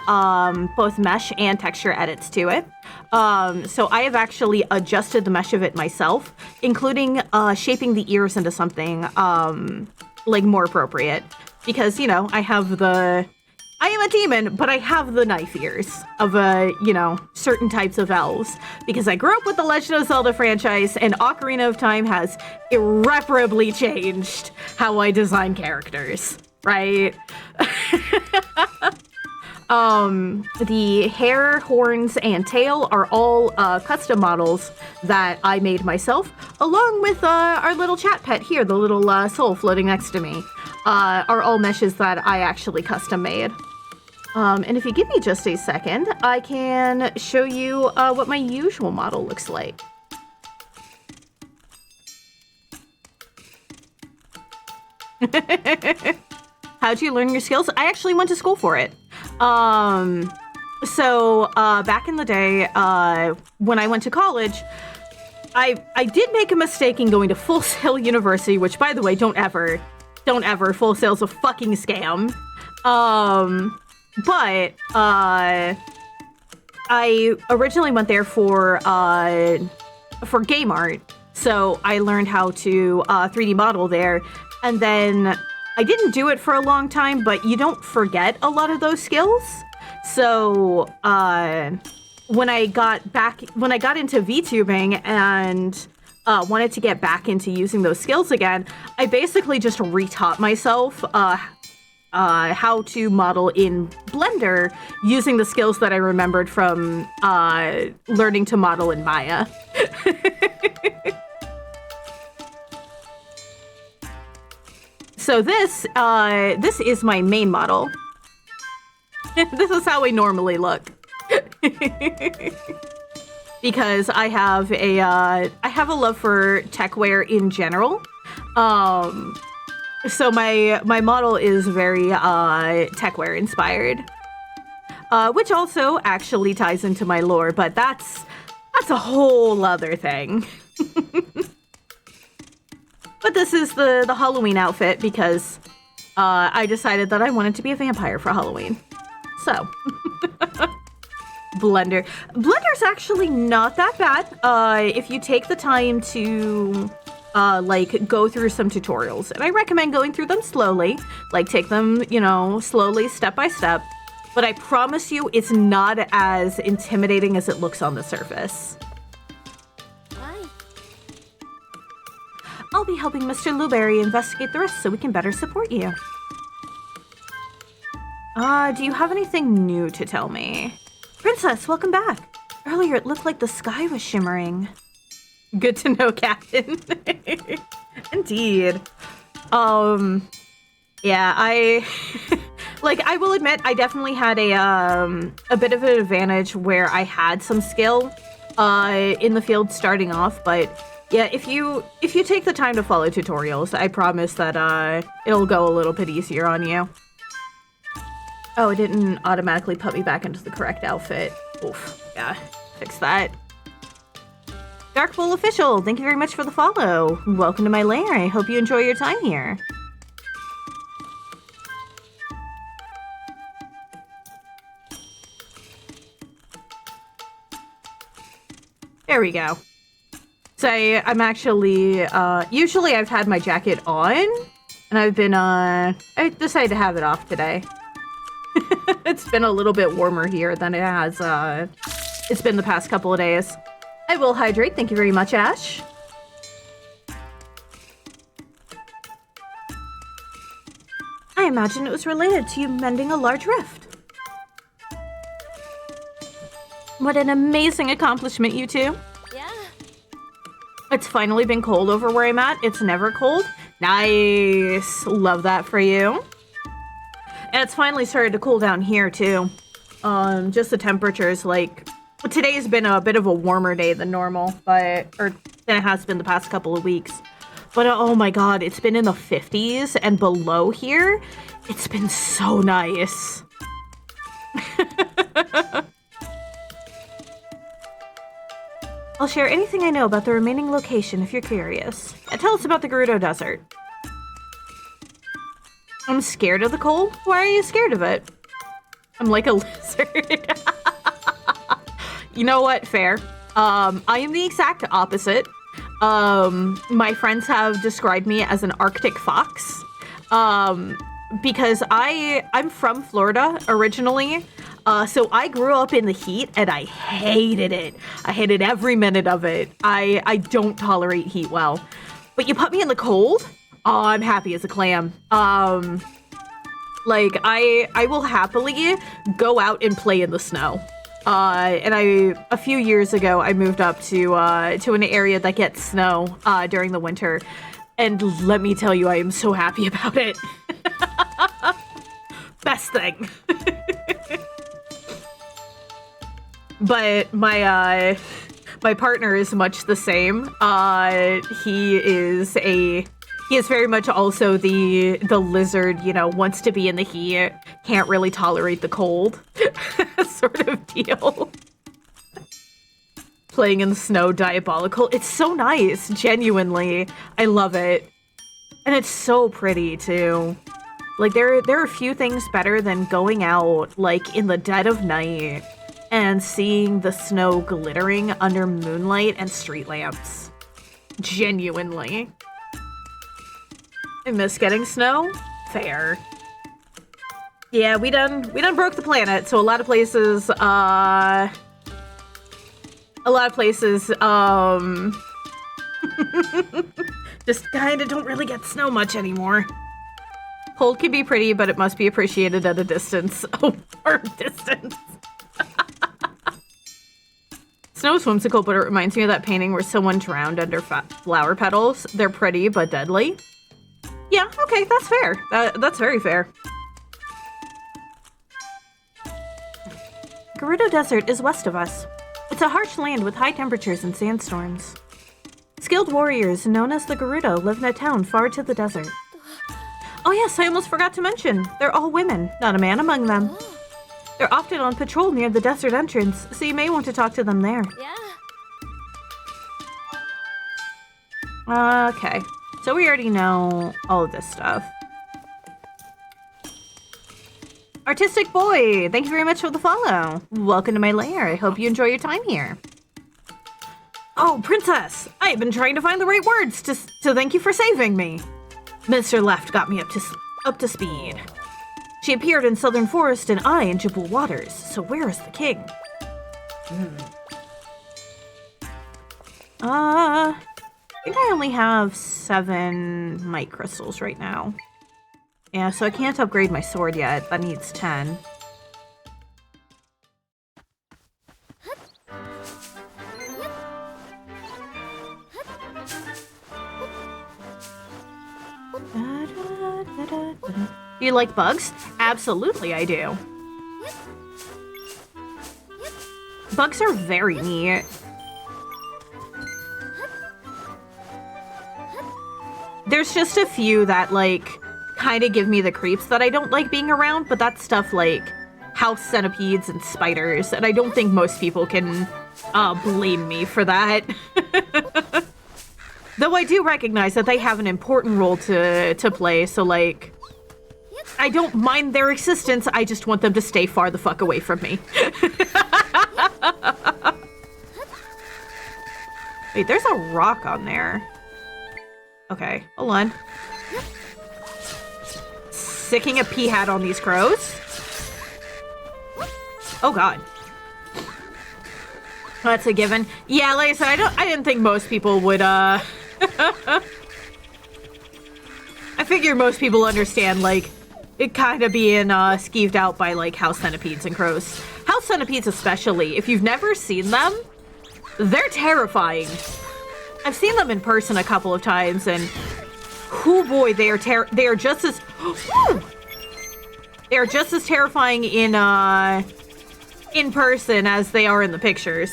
both mesh and texture edits to it. So I have actually adjusted the mesh of it myself, including shaping the ears into something like more appropriate. Because, you know, I am a demon, but I have the knife ears of, you know, certain types of elves. Because I grew up with the Legend of Zelda franchise, and Ocarina of Time has irreparably changed how I design characters, right? The hair, horns, and tail are all custom models that I made myself, along with our little chat pet here, the little soul floating next to me, are all meshes that I actually custom made. And if you give me just a second, I can show you what my usual model looks like. How'd you learn your skills? I actually went to school for it. So back in the day, when I went to college, I did make a mistake in going to Full Sail University, which, by the way, don't ever. Full Sail's a fucking scam. But I originally went there for game art, so I learned how to 3D model there, and then I didn't do it for a long time, but you don't forget a lot of those skills. So when I got into VTubing and wanted to get back into using those skills again, I basically just retaught myself how to model in Blender using the skills that I remembered from learning to model in Maya. So this is my main model. This is how I normally look. Because I have a love for techwear in general. So my model is very techwear inspired, which also actually ties into my lore, but that's a whole other thing. But this is the Halloween outfit because I decided that I wanted to be a vampire for Halloween. So Blender's actually not that bad if you take the time to like go through some tutorials, and I recommend going through them slowly, like take them, you know, slowly, step by step, but I promise you it's not as intimidating as it looks on the surface. Hi. I'll be helping Mr. Luberry investigate the rest so we can better support you. Do you have anything new to tell me? Princess, welcome back. Earlier it looked like the sky was shimmering. Good to know, Captain. Indeed. Yeah, I will admit I definitely had a bit of an advantage where I had some skill in the field starting off, but yeah, if you take the time to follow tutorials, I promise that it'll go a little bit easier on you. Oh, it didn't automatically put me back into the correct outfit. Oof, yeah, fix that. Dark Bull Official, thank you very much for the follow. Welcome to my lair. I hope you enjoy your time here. There we go. So I'm actually, usually I've had my jacket on, and I've been, I decided to have it off today. It's been a little bit warmer here than it has, it's been the past couple of days. I will hydrate. Thank you very much, Ash. I imagine it was related to you mending a large rift. What an amazing accomplishment, you two. Yeah. It's finally been cold over where I'm at. It's never cold. Nice. Love that for you. And it's finally started to cool down here, too. Just the temperatures, like... Today's been a bit of a warmer day than normal, than it has been the past couple of weeks. But oh my god, it's been in the 50s and below here. It's been so nice. I'll share anything I know about the remaining location if you're curious. And tell us about the Gerudo Desert. I'm scared of the cold? Why are you scared of it? I'm like a lizard. You know what? Fair. I am the exact opposite. My friends have described me as an Arctic fox. Because I'm from Florida originally. So I grew up in the heat and I hated it. I hated every minute of it. I don't tolerate heat well. But you put me in the cold, oh, I'm happy as a clam. Like I will happily go out and play in the snow. And a few years ago, I moved up to an area that gets snow during the winter, and let me tell you, I am so happy about it. Best thing. But my partner is much the same. He is very much also the lizard, you know, wants to be in the heat, can't really tolerate the cold sort of deal. Playing in the snow, diabolical. It's so nice, genuinely. I love it. And it's so pretty too. Like there are a few things better than going out like in the dead of night and seeing the snow glittering under moonlight and street lamps. Genuinely. I miss getting snow? Fair. Yeah, we done broke the planet, so a lot of places, just kinda don't really get snow much anymore. Cold can be pretty, but it must be appreciated at a distance. A far distance. Snow is whimsical, but it reminds me of that painting where someone drowned under flower petals. They're pretty, but deadly. Yeah, okay, that's fair. That's very fair. Gerudo Desert is west of us. It's a harsh land with high temperatures and sandstorms. Skilled warriors known as the Gerudo live in a town far to the desert. Oh yes, I almost forgot to mention. They're all women, not a man among them. They're often on patrol near the desert entrance, so you may want to talk to them there. Yeah. Okay, so we already know all of this stuff. Artistic Boy, thank you very much for the follow. Welcome to my lair. I hope you enjoy your time here. Oh, Princess, I have been trying to find the right words to thank you for saving me. Mr. Left got me up to speed. She appeared in Southern Forest and I in Jabul Waters, so where is the king? I think I only have 7 might crystals right now. Yeah, so I can't upgrade my sword yet. That needs 10. Do you like bugs? Absolutely, I do. Bugs are very neat. There's just a few that, like, kind of give me the creeps that I don't like being around, but that's stuff like house centipedes and spiders, and I don't think most people can blame me for that. Though I do recognize that they have an important role to play, so, like, I don't mind their existence, I just want them to stay far the fuck away from me. Wait, there's a rock on there. Okay, hold on. Sicking a pea hat on these crows. Oh god. That's a given. Yeah, like I said, I didn't think most people would, I figure most people understand, like, it kind of being skeeved out by, like, house centipedes and crows. House centipedes especially. If you've never seen them, they're terrifying. I've seen them in person a couple of times, and oh boy, they are just as they are just as terrifying in person as they are in the pictures.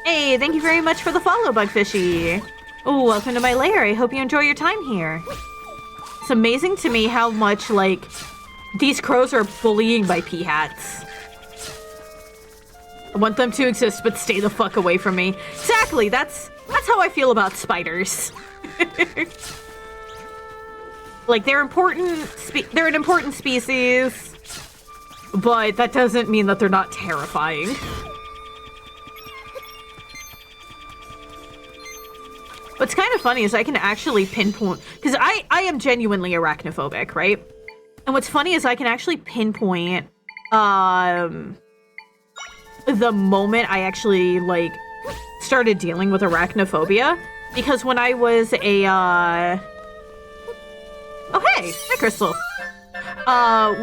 Hey, thank you very much for the follow, Bugfishy. Oh, welcome to my lair. I hope you enjoy your time here. It's amazing to me how much, like, these crows are bullying my pea hats. I want them to exist, but stay the fuck away from me. Exactly, that's how I feel about spiders. Like, they're important, they're an important species, but that doesn't mean that they're not terrifying. What's kind of funny is I can actually pinpoint, because I am genuinely arachnophobic, right? And what's funny is I can actually pinpoint the moment I actually, like, started dealing with arachnophobia. Because when I was a, Oh, hey! Hi, Crystal!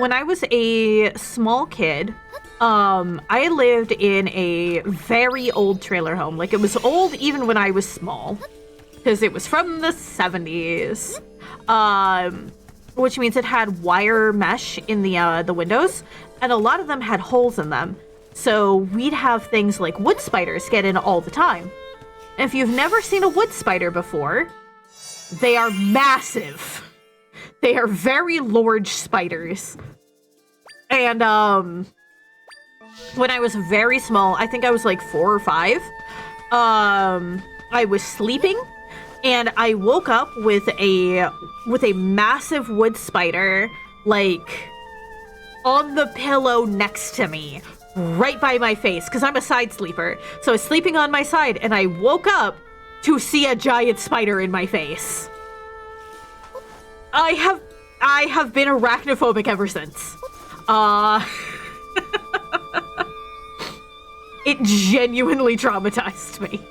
When I was a small kid, I lived in a very old trailer home. Like, it was old even when I was small. Because it was from the 70s. Which means it had wire mesh in the windows. And a lot of them had holes in them. So we'd have things like wood spiders get in all the time. And if you've never seen a wood spider before, they are massive. They are very large spiders. And when I was very small, I think I was like 4 or 5, I was sleeping and I woke up with a massive wood spider, like, on the pillow next to me, right by my face, because I'm a side sleeper. So I was sleeping on my side, and I woke up to see a giant spider in my face. I have been arachnophobic ever since. It genuinely traumatized me.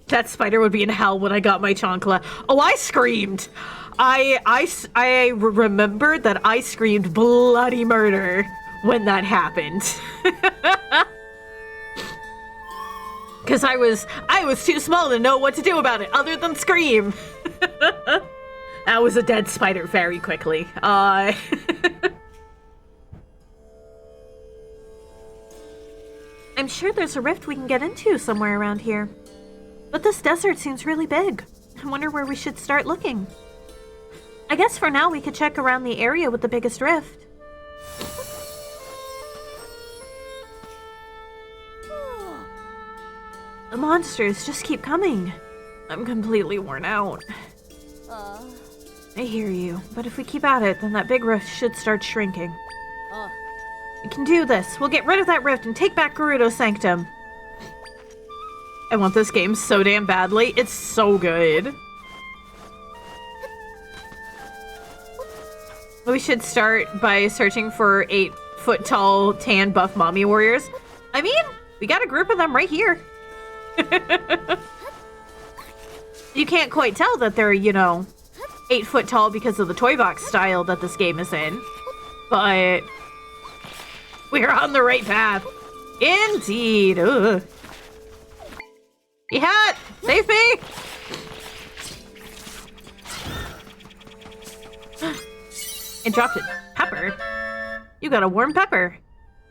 That spider would be in hell when I got my chancla. Oh, I screamed. I remembered that I screamed bloody murder when that happened. Because I was too small to know what to do about it other than scream. That was a dead spider very quickly. I'm sure there's a rift we can get into somewhere around here. But this desert seems really big. I wonder where we should start looking. I guess for now we could check around the area with the biggest rift. The monsters just keep coming. I'm completely worn out. I hear you, but if we keep at it, then that big rift should start shrinking. We can do this. We'll get rid of that rift and take back Gerudo's Sanctum. I want this game so damn badly. It's so good. We should start by searching for 8-foot-tall, tan, buff mommy warriors. I mean, we got a group of them right here. You can't quite tell that they're, 8 foot tall because of the toy box style that this game is in. But we're on the right path. Indeed. Ugh. Hat! Save me! It dropped it. Pepper? You got a warm pepper.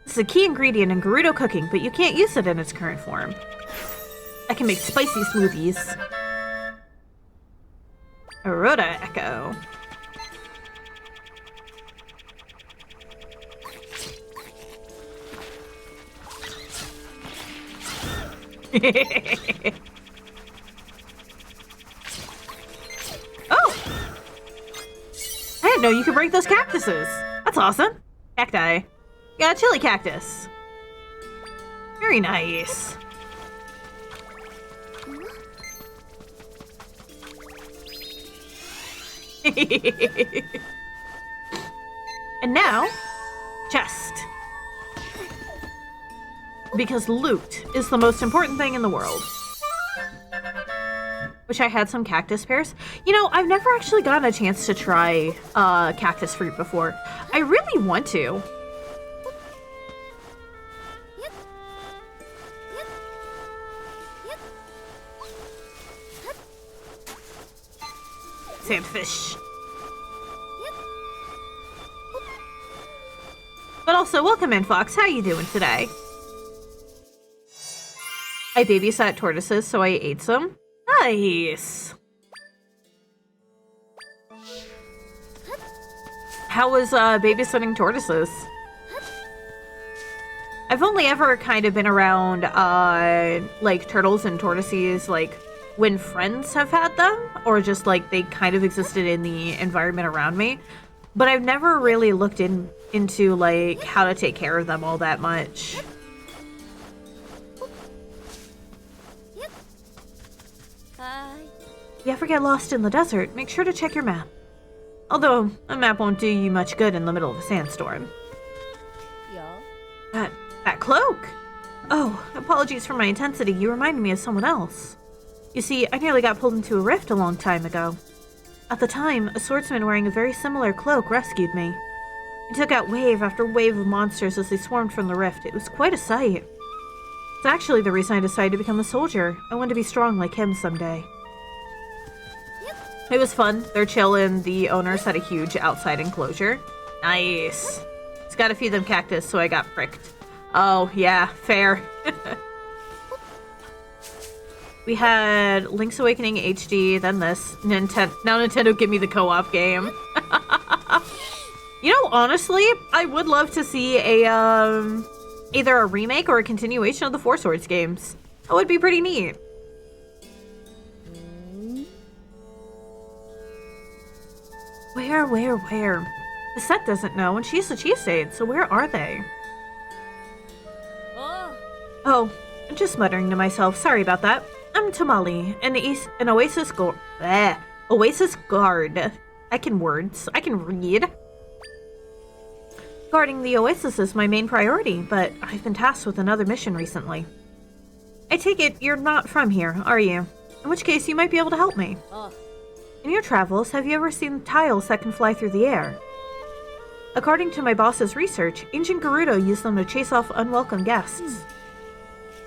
This is a key ingredient in Gerudo cooking, but you can't use it in its current form. I can make spicy smoothies. Rhoda Echo. Oh! I didn't know you could break those cactuses. That's awesome. Cacti. Yeah, chili cactus. Very nice. And now, chest. Because loot is the most important thing in the world. Wish I had some cactus pears. I've never actually gotten a chance to try cactus fruit before. I really want to. Sandfish. But also, welcome in, Fox. How you doing today? I babysat tortoises, so I ate some. Nice. How was babysitting tortoises? I've only ever kind of been around like turtles and tortoises like when friends have had them, or just like they kind of existed in the environment around me. but I've never really looked into like how to take care of them all that much. Hi. If you ever get lost in the desert, make sure to check your map. Although, a map won't do you much good in the middle of a sandstorm. Yo. That cloak! Oh, apologies for my intensity. You reminded me of someone else. You see, I nearly got pulled into a rift a long time ago. At the time, a swordsman wearing a very similar cloak rescued me. He took out wave after wave of monsters as they swarmed from the rift. It was quite a sight. It's actually the reason I decided to become a soldier. I want to be strong like him someday. It was fun. They're chilling. The owners had a huge outside enclosure. Nice. It's gotta feed them cactus, so I got pricked. Oh, yeah, fair. We had Link's Awakening HD, then this. Now Nintendo give me the co-op game. You know, honestly, I would love to see a, either a remake or a continuation of the Four Swords games. That would be pretty neat. Where? The set doesn't know, and she's the cheese-aid, so where are they? Oh, I'm just muttering to myself. Sorry about that. I'm Tamale, an Oasis guard. I can read. Guarding the Oasis is my main priority, but I've been tasked with another mission recently. I take it you're not from here, are you? In which case, you might be able to help me. In your travels, have you ever seen tiles that can fly through the air? According to my boss's research, ancient Gerudo used them to chase off unwelcome guests.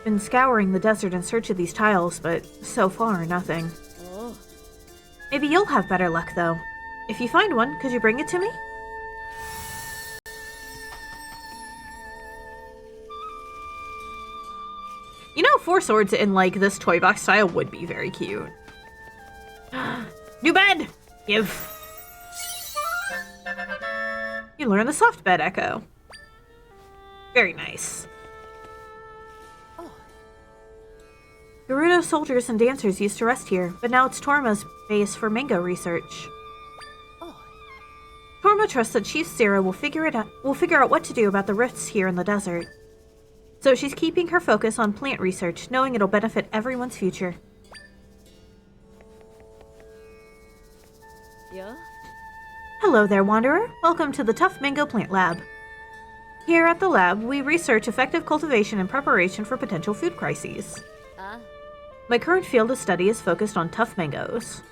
Been scouring the desert in search of these tiles, but so far, nothing. Maybe you'll have better luck, though. If you find one, could you bring it to me? You know, Four Swords in, like, this toy box style would be very cute. New bed! Give. You learn the soft bed echo. Very nice. Gerudo soldiers and dancers used to rest here, but now it's Torma's base for mango research. Torma trusts that Chief Zero will figure out what to do about the rifts here in the desert. So she's keeping her focus on plant research, knowing it'll benefit everyone's future. Yeah? Hello there, Wanderer. Welcome to the Tough Mango Plant Lab. Here at the lab, we research effective cultivation and preparation for potential food crises. My current field of study is focused on tough mangoes.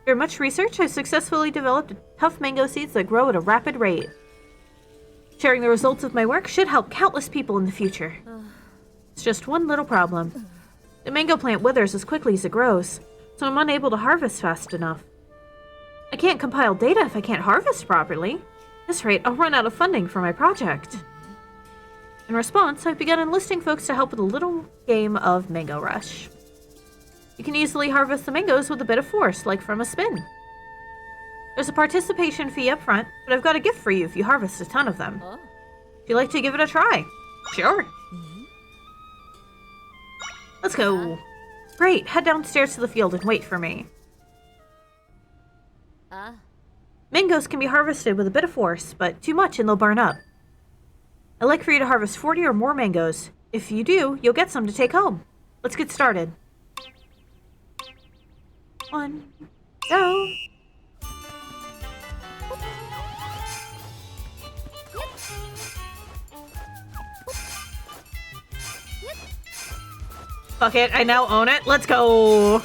Through much research, I've successfully developed tough mango seeds that grow at a rapid rate. Sharing the results of my work should help countless people in the future. It's just one little problem. The mango plant withers as quickly as it grows, so I'm unable to harvest fast enough. I can't compile data if I can't harvest properly. At this rate, I'll run out of funding for my project. In response, I've begun enlisting folks to help with a little game of Mango Rush. You can easily harvest the mangoes with a bit of force, like from a spin. There's a participation fee up front, but I've got a gift for you if you harvest a ton of them. Would you like to give it a try? Sure. Let's go. Great, head downstairs to the field and wait for me. Mangoes can be harvested with a bit of force, but too much and they'll burn up. I'd like for you to harvest 40 or more mangoes. If you do, you'll get some to take home. Let's get started. 1, go. Fuck it, I now own it. Let's go.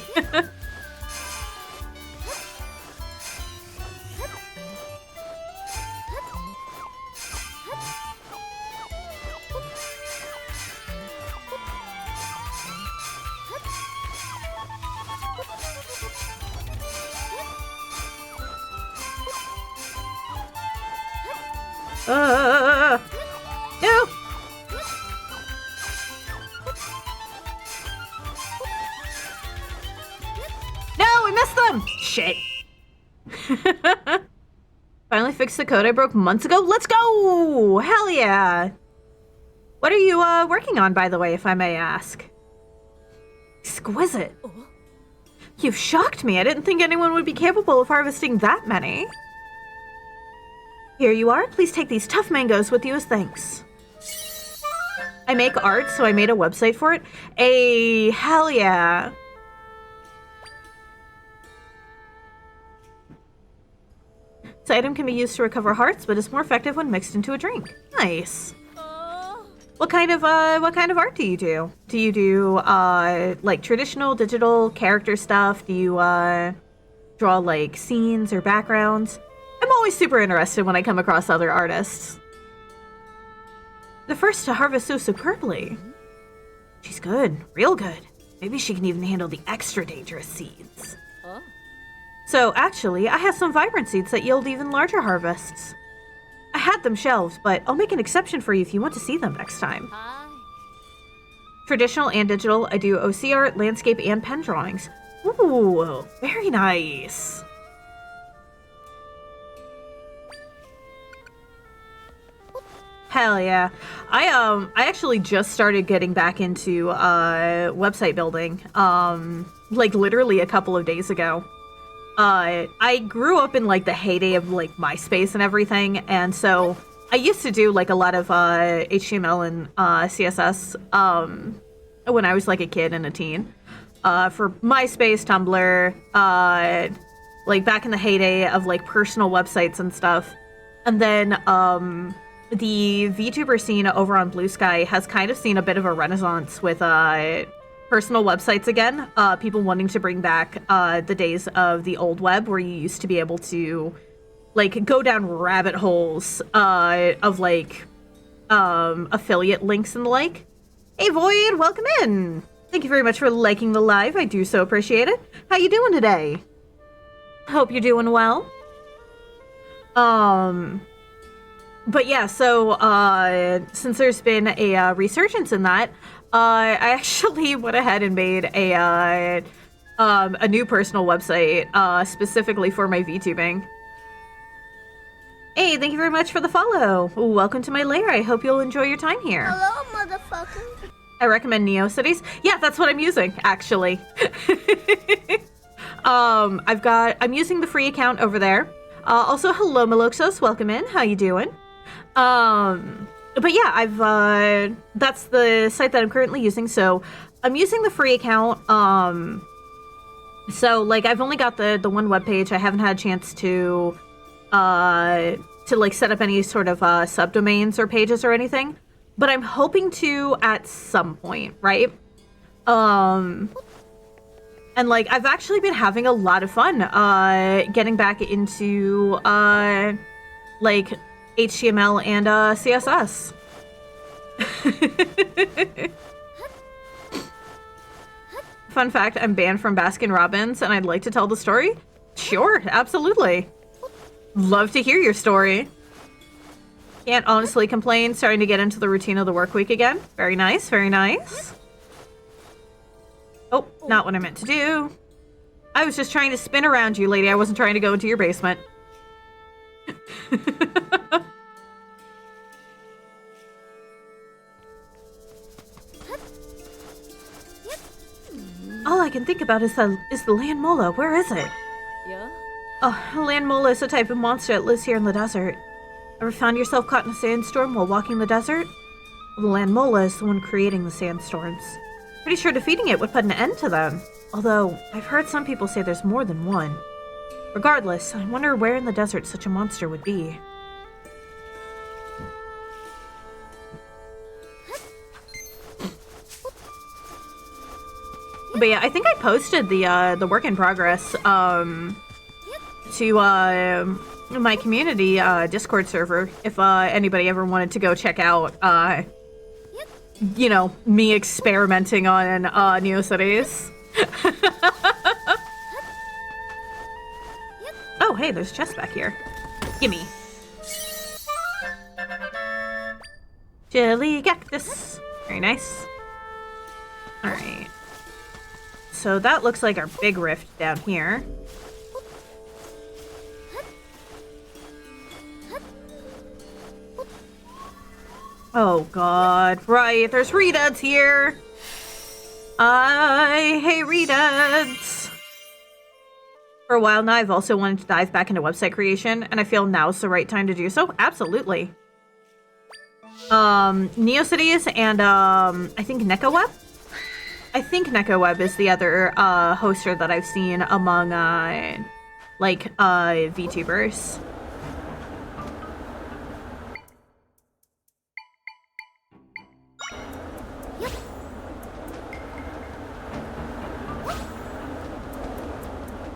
No! No, I missed them! Shit. Finally fixed the code I broke months ago. Let's go! Hell yeah! What are you, working on, by the way, if I may ask? Exquisite. You've shocked me. I didn't think anyone would be capable of harvesting that many. Here you are. Please take these tough mangoes with you as thanks. I make art, so I made a website for it. Hell yeah. This item can be used to recover hearts, but is more effective when mixed into a drink. Nice. What kind of art do you do? Do you do like traditional, digital, character stuff? Do you draw like scenes or backgrounds? I'm always super interested when I come across other artists. The first to harvest so superbly. She's good, real good. Maybe she can even handle the extra dangerous seeds. So actually, I have some vibrant seeds that yield even larger harvests. I had them shelved, but I'll make an exception for you if you want to see them next time. Traditional and digital, I do OC art, landscape, and pen drawings. Ooh, very nice. Hell yeah. I actually just started getting back into website building like literally a couple of days ago. I grew up in like the heyday of like MySpace and everything, and so I used to do like a lot of HTML and CSS when I was like a kid and a teen for MySpace, Tumblr, like back in the heyday of like personal websites and stuff. And then the VTuber scene over on Blue Sky has kind of seen a bit of a renaissance with personal websites again. People wanting to bring back the days of the old web where you used to be able to like go down rabbit holes of like affiliate links and the like. Hey Void, welcome in. Thank you very much for liking the live. I do so appreciate it. How you doing today? Hope you're doing well. But yeah, so since there's been a resurgence in that, I actually went ahead and made a new personal website specifically for my VTubing. Hey, thank you very much for the follow. Welcome to my lair. I hope you'll enjoy your time here. Hello, motherfucker. I recommend NeoCities. Yeah, that's what I'm using, actually. I'm using the free account over there. Also, hello, Meloxos. Welcome in. How you doing? But yeah, that's the site that I'm currently using. So I'm using the free account. So like I've only got the one webpage. I haven't had a chance to like set up any sort of subdomains or pages or anything, but I'm hoping to at some point, right? And like I've actually been having a lot of fun getting back into like HTML and CSS. Fun fact, I'm banned from Baskin Robbins and I'd like to tell the story. Sure, absolutely. Love to hear your story. Can't honestly complain. Starting to get into the routine of the work week again. Very nice, very nice. Oh, not what I meant to do. I was just trying to spin around you, lady. I wasn't trying to go into your basement. All I can think about is the land mola. Where is it? Yeah? Oh, a land mola is a type of monster that lives here in the desert. Ever found yourself caught in a sandstorm while walking the desert? Well, the land mola is the one creating the sandstorms. Pretty sure defeating it would put an end to them. Although, I've heard some people say there's more than one. Regardless, I wonder where in the desert such a monster would be. But yeah, I think I posted the work in progress to my community Discord server if anybody ever wanted to go check out you know, me experimenting on NeoCities. Oh, hey, there's a chest back here. Gimme. Jelly cactus. Very nice. Alright. So that looks like our big rift down here. Oh god, right, there's reduds here! I hate reduds! For a while now, I've also wanted to dive back into website creation, and I feel now's the right time to do so. Absolutely. NeoCities and, I think NecoWeb? I think NecoWeb is the other, hoster that I've seen among, VTubers.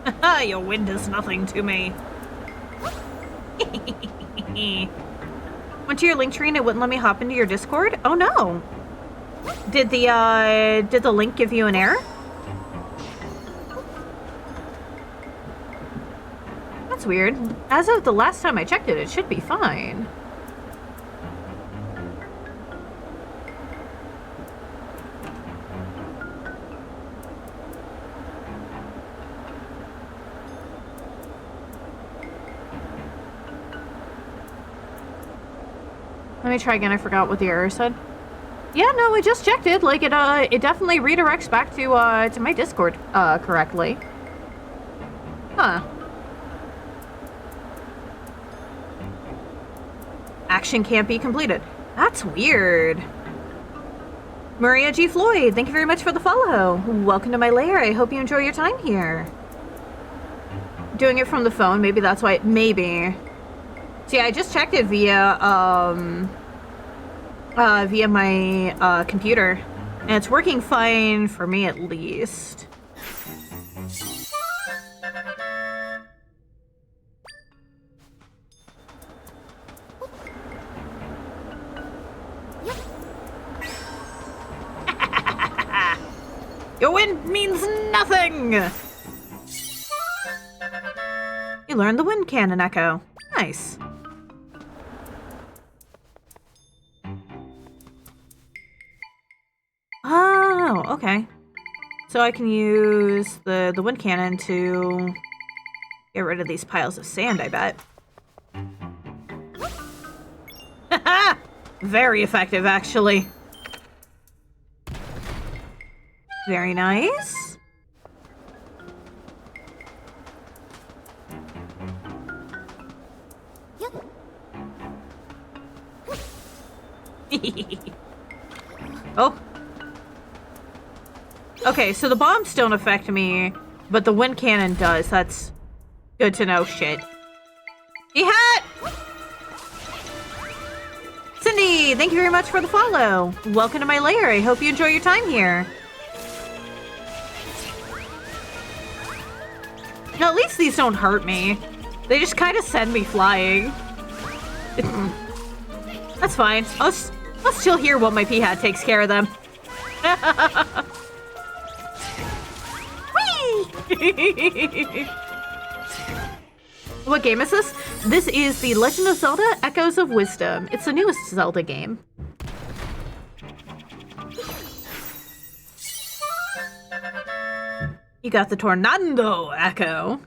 Haha, your wind is nothing to me. Went to your link tree and it wouldn't let me hop into your Discord? Oh no. Did the link give you an error? That's weird. As of the last time I checked it, it should be fine. Let me try again. I forgot what the error said. Yeah, no, I just checked it. Like, it definitely redirects back to my Discord, correctly. Huh. Action can't be completed. That's weird. Maria G. Floyd, thank you very much for the follow. Welcome to my lair. I hope you enjoy your time here. Doing it from the phone, maybe that's why maybe. See, I just checked it via my computer, and it's working fine for me at least. Your wind means nothing! You learned the wind cannon echo. Nice. Oh, okay. So I can use the wind cannon to get rid of these piles of sand, I bet. Haha! Very effective, actually. Very nice. Oh. Okay, so the bombs don't affect me, but the wind cannon does. That's good to know. Shit. Hat! Cindy, thank you very much for the follow. Welcome to my lair. I hope you enjoy your time here. Now, at least these don't hurt me. They just kind of send me flying. That's fine. I'll still hear while my P-Hat takes care of them. Whee! What game is this? This is The Legend of Zelda Echoes of Wisdom. It's the newest Zelda game. You got the Tornado Echo.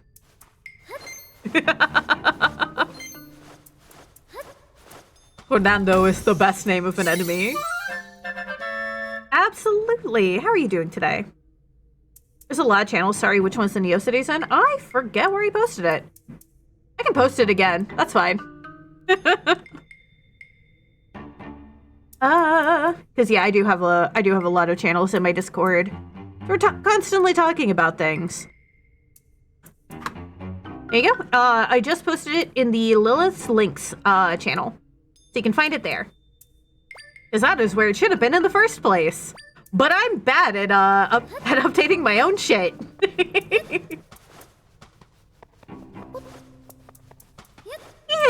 Tornado is the best name of an enemy. Absolutely. How are you doing today? There's a lot of channels. Sorry, which one's the NeoCities in? I forget where he posted it. I can post it again. That's fine. Because yeah, I do have a lot of channels in my Discord. We're constantly talking about things. There you go. I just posted it in the Lilith's Links channel. So you can find it there. Because that is where it should have been in the first place. But I'm bad at updating my own shit.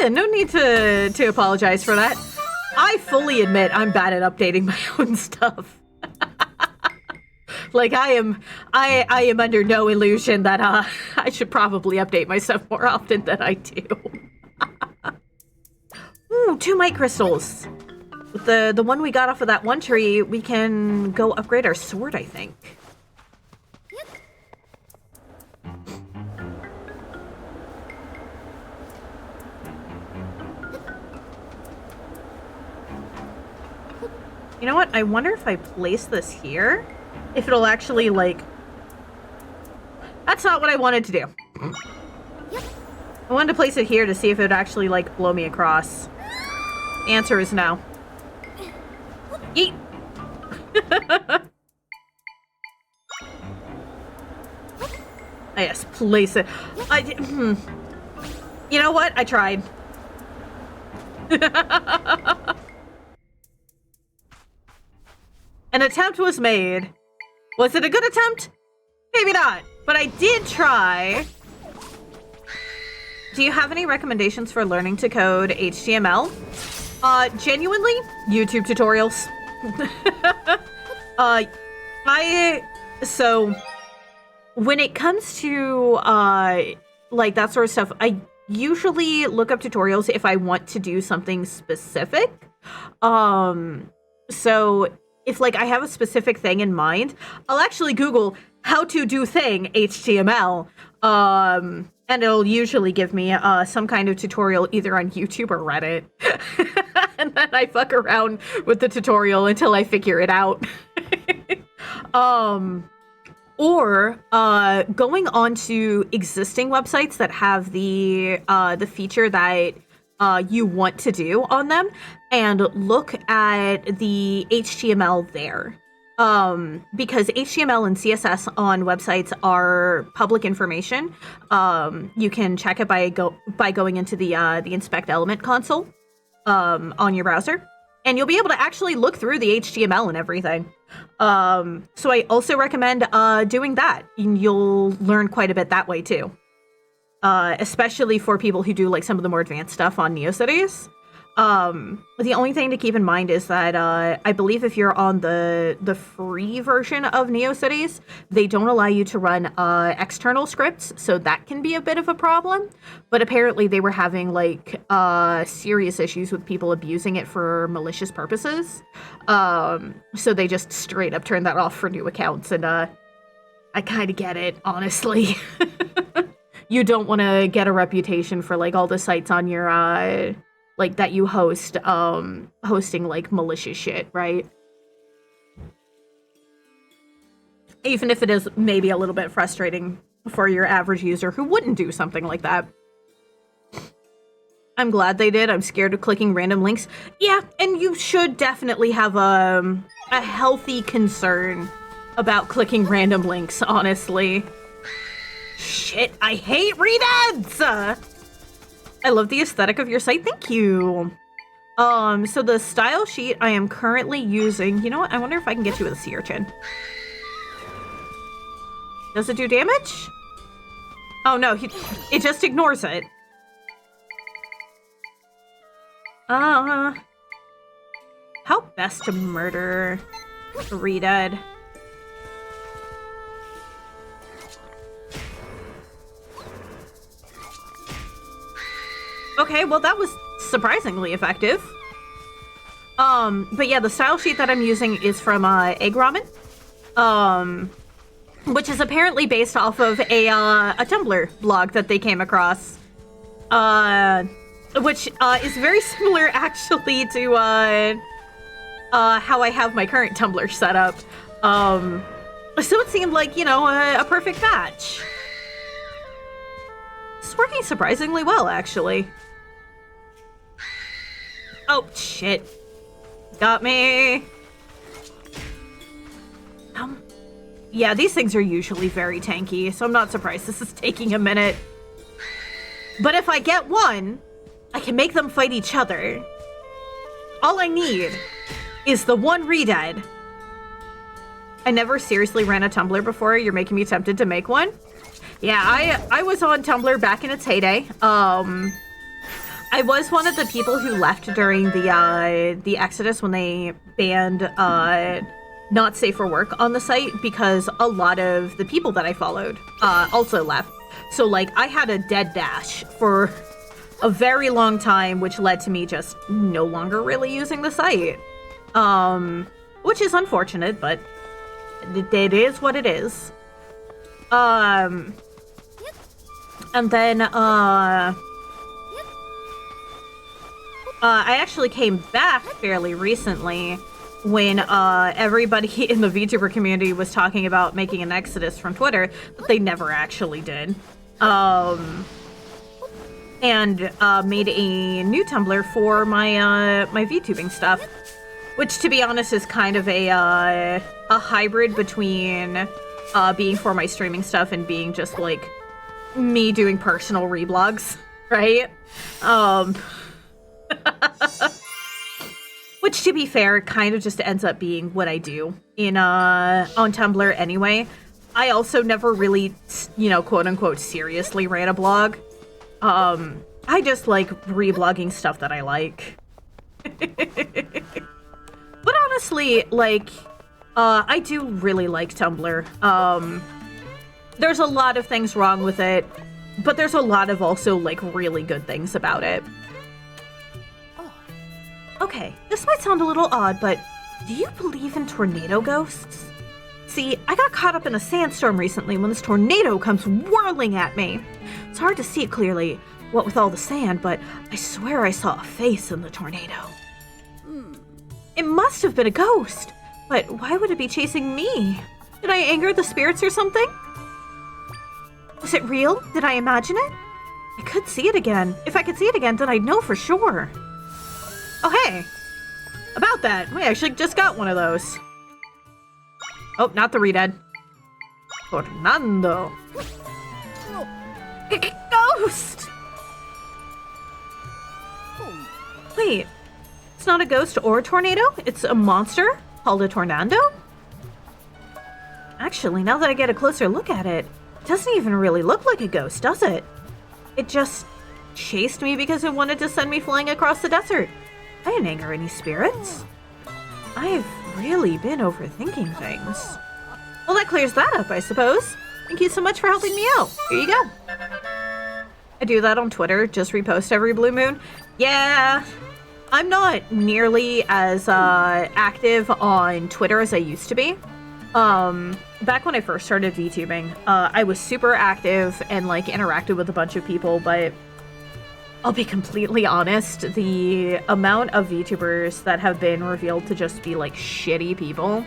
Yeah, no need to apologize for that. I fully admit I'm bad at updating my own stuff. Like, I am under no illusion that I should probably update myself more often than I do. Ooh, 2 might crystals. With the one we got off of that one tree, we can go upgrade our sword, I think. You know what? I wonder if I place this here, if it'll actually, like... That's not what I wanted to do. I wanted to place it here to see if it would actually, like, blow me across. The answer is no. Yeet! Yes, place it. You know what? I tried. An attempt was made. Was it a good attempt? Maybe not, but I did try. Do you have any recommendations for learning to code HTML? Genuinely, YouTube tutorials. So when it comes to like that sort of stuff, I usually look up tutorials if I want to do something specific. So if like I have a specific thing in mind, I'll actually Google how to do thing HTML. And it'll usually give me some kind of tutorial either on YouTube or Reddit. And then I fuck around with the tutorial until I figure it out. Or going on to existing websites that have the feature that you want to do on them and look at the HTML there. Because HTML and CSS on websites are public information. You can check it by going into the inspect element console on your browser, and you'll be able to actually look through the HTML and everything. So I also recommend doing that. You'll learn quite a bit that way too. Especially for people who do like some of the more advanced stuff on NeoCities. The only thing to keep in mind is that I believe if you're on the free version of NeoCities, they don't allow you to run external scripts, so that can be a bit of a problem. But apparently they were having like serious issues with people abusing it for malicious purposes. So they just straight up turned that off for new accounts, and I kind of get it, honestly. You don't want to get a reputation for like all the sites on your like that you host hosting like malicious shit, right? Even if it is maybe a little bit frustrating for your average user who wouldn't do something like that. I'm glad they did. I'm scared of clicking random links. Yeah, and you should definitely have a healthy concern about clicking random links, honestly. Shit, I hate read-ads! I love the aesthetic of your site. Thank you. So the style sheet I am currently using... You know what? I wonder if I can get you with a sea urchin. Does it do damage? Oh, no. It just ignores it. How best to murder Redad? Okay, well that was surprisingly effective. But yeah, the style sheet that I'm using is from Egg Ramen, which is apparently based off of a Tumblr blog that they came across, which is very similar actually to how I have my current Tumblr set up. So it seemed like, you know, a perfect match. It's working surprisingly well, actually. Oh, shit. Got me. Yeah, these things are usually very tanky, so I'm not surprised this is taking a minute. But if I get one, I can make them fight each other. All I need is the one Redad. I never seriously ran a Tumblr before. You're making me tempted to make one. Yeah, I was on Tumblr back in its heyday. I was one of the people who left during the Exodus when they banned not safe for work on the site, because a lot of the people that I followed also left. So like I had a dead dash for a very long time, which led to me just no longer really using the site. Which is unfortunate, but it is what it is. And then I actually came back fairly recently when everybody in the VTuber community was talking about making an exodus from Twitter, but they never actually did. And made a new Tumblr for my my VTubing stuff, which, to be honest, is kind of a hybrid between being for my streaming stuff and being just like me doing personal reblogs, right? Which, to be fair, kind of just ends up being what I do in on Tumblr anyway. I also never really, you know, quote unquote seriously ran a blog. I just like reblogging stuff that I like. But honestly, like, I do really like Tumblr. There's a lot of things wrong with it, but there's a lot of also, like, really good things about it. Okay, this might sound a little odd, but do you believe in tornado ghosts? See, I got caught up in a sandstorm recently when this tornado comes whirling at me. It's hard to see it clearly, what with all the sand, but I swear I saw a face in the tornado. It must have been a ghost, but why would it be chasing me? Did I anger the spirits or something? Was it real? Did I imagine it? I could see it again. If I could see it again, then I'd know for sure. Oh, hey. About that, we actually just got one of those. Oh, not the Redead. Tornado. Ghost! Wait, it's not a ghost or a tornado? It's a monster called a tornado? Actually, now that I get a closer look at it, it doesn't even really look like a ghost, does it? It just chased me because it wanted to send me flying across the desert. I didn't anger any spirits. I've really been overthinking things. Well, that clears that up, I suppose. Thank you so much for helping me out. Here you go. I do that on Twitter, just repost every blue moon. Yeah, I'm not nearly as active on Twitter as I used to be. Back when I first started VTubing, I was super active and like interacted with a bunch of people, but I'll be completely honest, the amount of VTubers that have been revealed to just be like shitty people,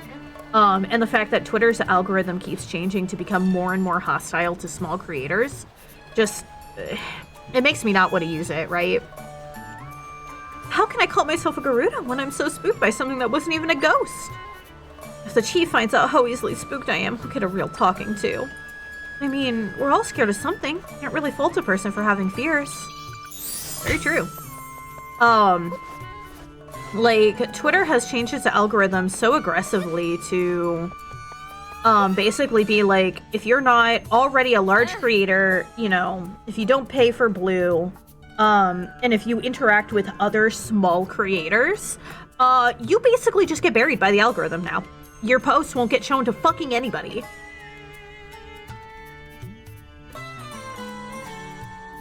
and the fact that Twitter's algorithm keeps changing to become more and more hostile to small creators, just, it makes me not want to use it, right? How can I call myself a Garuda when I'm so spooked by something that wasn't even a ghost? If the chief finds out how easily spooked I am, he'll get a real talking to. I mean, we're all scared of something. Can't really fault a person for having fears. Very true. Like, Twitter has changed its algorithm so aggressively to, basically be like, if you're not already a large creator, you know, if you don't pay for Blue, and if you interact with other small creators, you basically just get buried by the algorithm now. Your posts won't get shown to fucking anybody.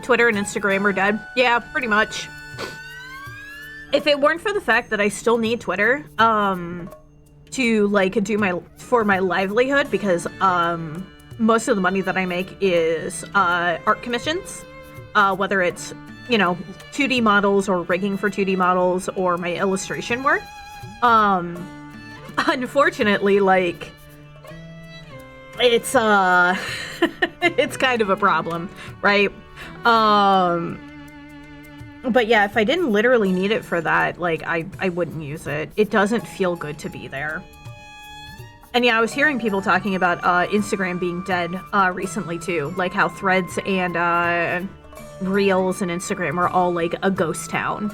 Twitter and Instagram are dead. Yeah, pretty much. If it weren't for the fact that I still need Twitter, to like do my livelihood, because most of the money that I make is art commissions, whether it's, you know, 2D models or rigging for 2D models or my illustration work. Unfortunately, like, it's it's kind of a problem, right? But yeah, if I didn't literally need it for that, like, I wouldn't use it. It doesn't feel good to be there. And yeah, I was hearing people talking about Instagram being dead recently too, like how Threads and Reels and Instagram are all like a ghost town,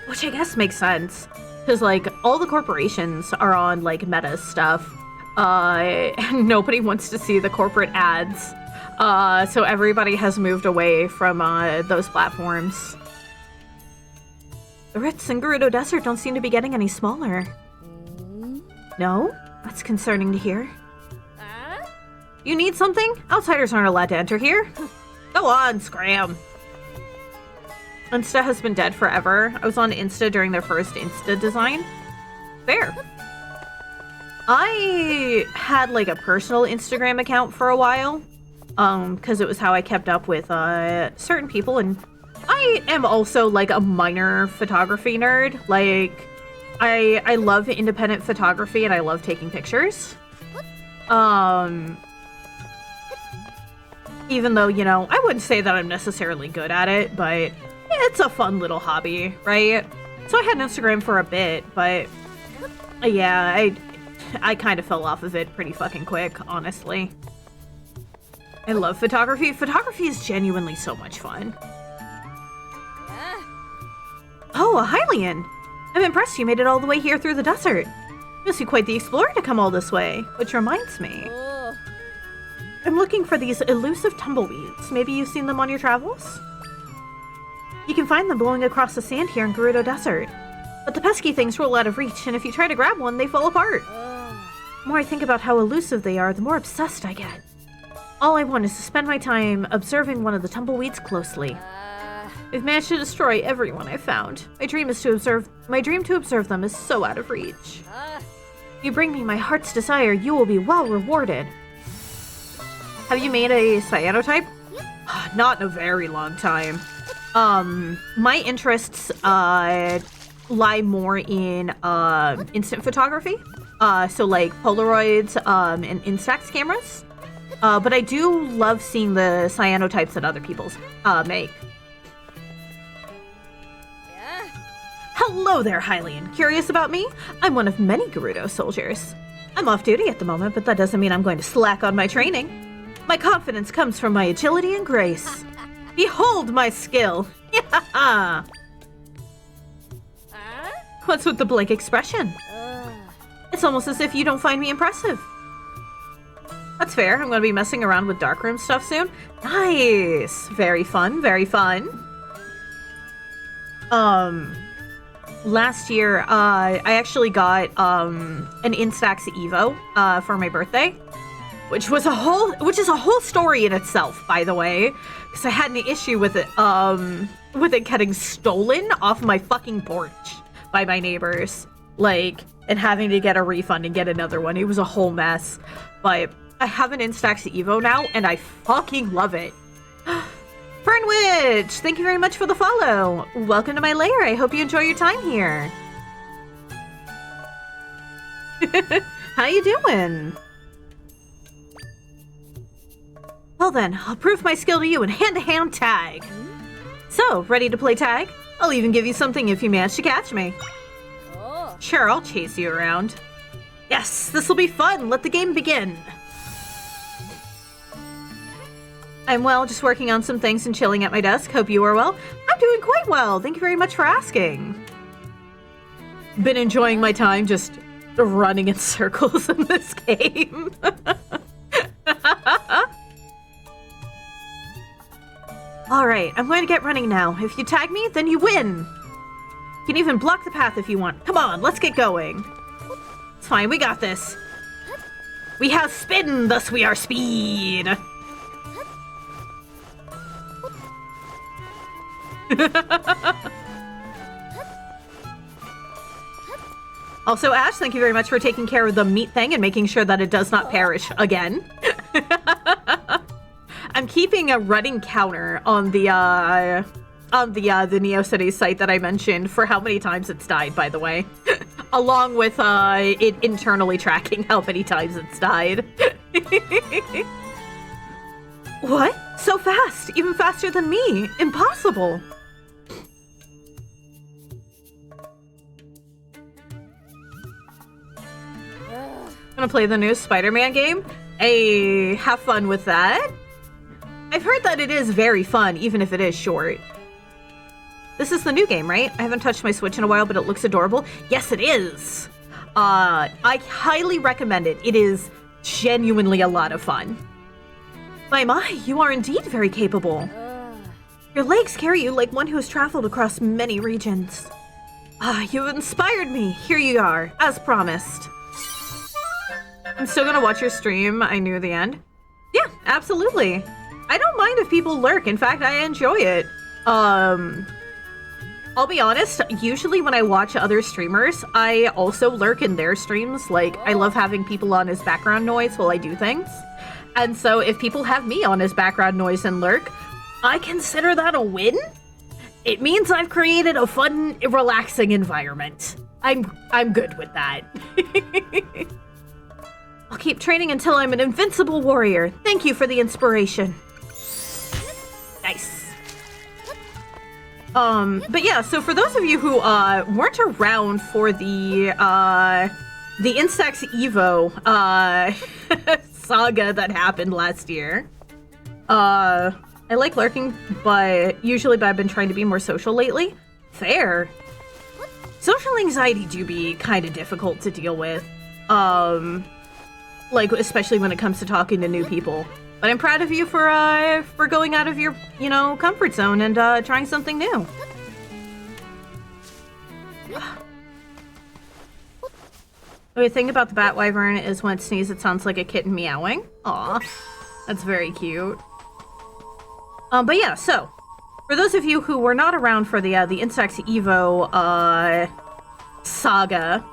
which I guess makes sense because like all the corporations are on like Meta's stuff, and nobody wants to see the corporate ads, so everybody has moved away from those platforms. The rifts in Gerudo Desert don't seem to be getting any smaller. No? That's concerning to hear. You need something? Outsiders aren't allowed to enter here. Go on, scram. Insta has been dead forever. I was on Insta during their first Insta design. Fair. I had like a personal Instagram account for a while, because it was how I kept up with certain people, and I am also like a minor photography nerd. Like, I love independent photography and I love taking pictures. Even though, you know, I wouldn't say that I'm necessarily good at it, but it's a fun little hobby, right? So I had an Instagram for a bit, but yeah, I kind of fell off of it pretty fucking quick, honestly. I love photography. Photography is genuinely so much fun. Oh, a Hylian! I'm impressed you made it all the way here through the desert. You must be quite the explorer to come all this way, which reminds me. Oh. I'm looking for these elusive tumbleweeds. Maybe you've seen them on your travels? You can find them blowing across the sand here in Gerudo Desert. But the pesky things roll out of reach, and if you try to grab one, they fall apart. The more I think about how elusive they are, the more obsessed I get. All I want is to spend my time observing one of the tumbleweeds closely. I've managed to destroy everyone I've found. My dream to observe them is so out of reach. If you bring me my heart's desire, you will be well rewarded. Have you made a cyanotype? Not in a very long time. My interests lie more in instant photography. So like Polaroids and Instax cameras. But I do love seeing the cyanotypes that other people make. Hello there, Hylian. Curious about me? I'm one of many Gerudo soldiers. I'm off duty at the moment, but that doesn't mean I'm going to slack on my training. My confidence comes from my agility and grace. Behold my skill! Yeah. What's with the blank expression? It's almost as if you don't find me impressive. That's fair. I'm going to be messing around with darkroom stuff soon. Nice! Very fun, very fun. Last year, I actually got an Instax Evo for my birthday, which is a whole story in itself, by the way, because I had an issue with it getting stolen off my fucking porch by my neighbors, like, and having to get a refund and get another one. It was a whole mess, but I have an Instax Evo now, and I fucking love it. Fernwitch, thank you very much for the follow. Welcome to my lair. I hope you enjoy your time here. How you doing? Well then, I'll prove my skill to you in hand-to-hand tag. So, ready to play tag? I'll even give you something if you manage to catch me. Sure, I'll chase you around. Yes, this'll be fun. Let the game begin. I'm well, just working on some things and chilling at my desk. Hope you are well. I'm doing quite well. Thank you very much for asking. Been enjoying my time just running in circles in this game. Alright, I'm going to get running now. If you tag me, then you win. You can even block the path if you want. Come on, let's get going. It's fine, we got this. We have spin, thus we are speed. Also, Ash, thank you very much for taking care of the meat thing and making sure that it does not perish again. I'm keeping a running counter on the NeoCities site that I mentioned for how many times it's died, by the way. Along with it internally tracking how many times it's died. What? So fast? Even faster than me? Impossible. Gonna play the new Spider-Man game? Hey, have fun with that. I've heard that it is very fun, even if it is short. This is the new game, right? I haven't touched my Switch in a while, but it looks adorable. Yes, it is. I highly recommend it. It is genuinely a lot of fun. My, you are indeed very capable. Your legs carry you like one who has traveled across many regions. You have inspired me. Here you are, as promised. I'm still gonna watch your stream. I knew the end. Yeah, absolutely. I don't mind if people lurk. In fact, I enjoy it. I'll be honest, usually when I watch other streamers, I also lurk in their streams. Like, I love having people on as background noise while I do things. And so if people have me on as background noise and lurk, I consider that a win. It means I've created a fun, relaxing environment. I'm good with that. I'll keep training until I'm an invincible warrior. Thank you for the inspiration. But yeah, so for those of you who weren't around for the Instax Evo saga that happened last year, I like lurking, but I've been trying to be more social lately. Fair. Social anxiety do be kind of difficult to deal with, like especially when it comes to talking to new people. But I'm proud of you for going out of your, comfort zone and trying something new. The thing about the bat wyvern is when it sneezes, it sounds like a kitten meowing. Aw, that's very cute. But yeah, so for those of you who were not around for the Instax Evo saga,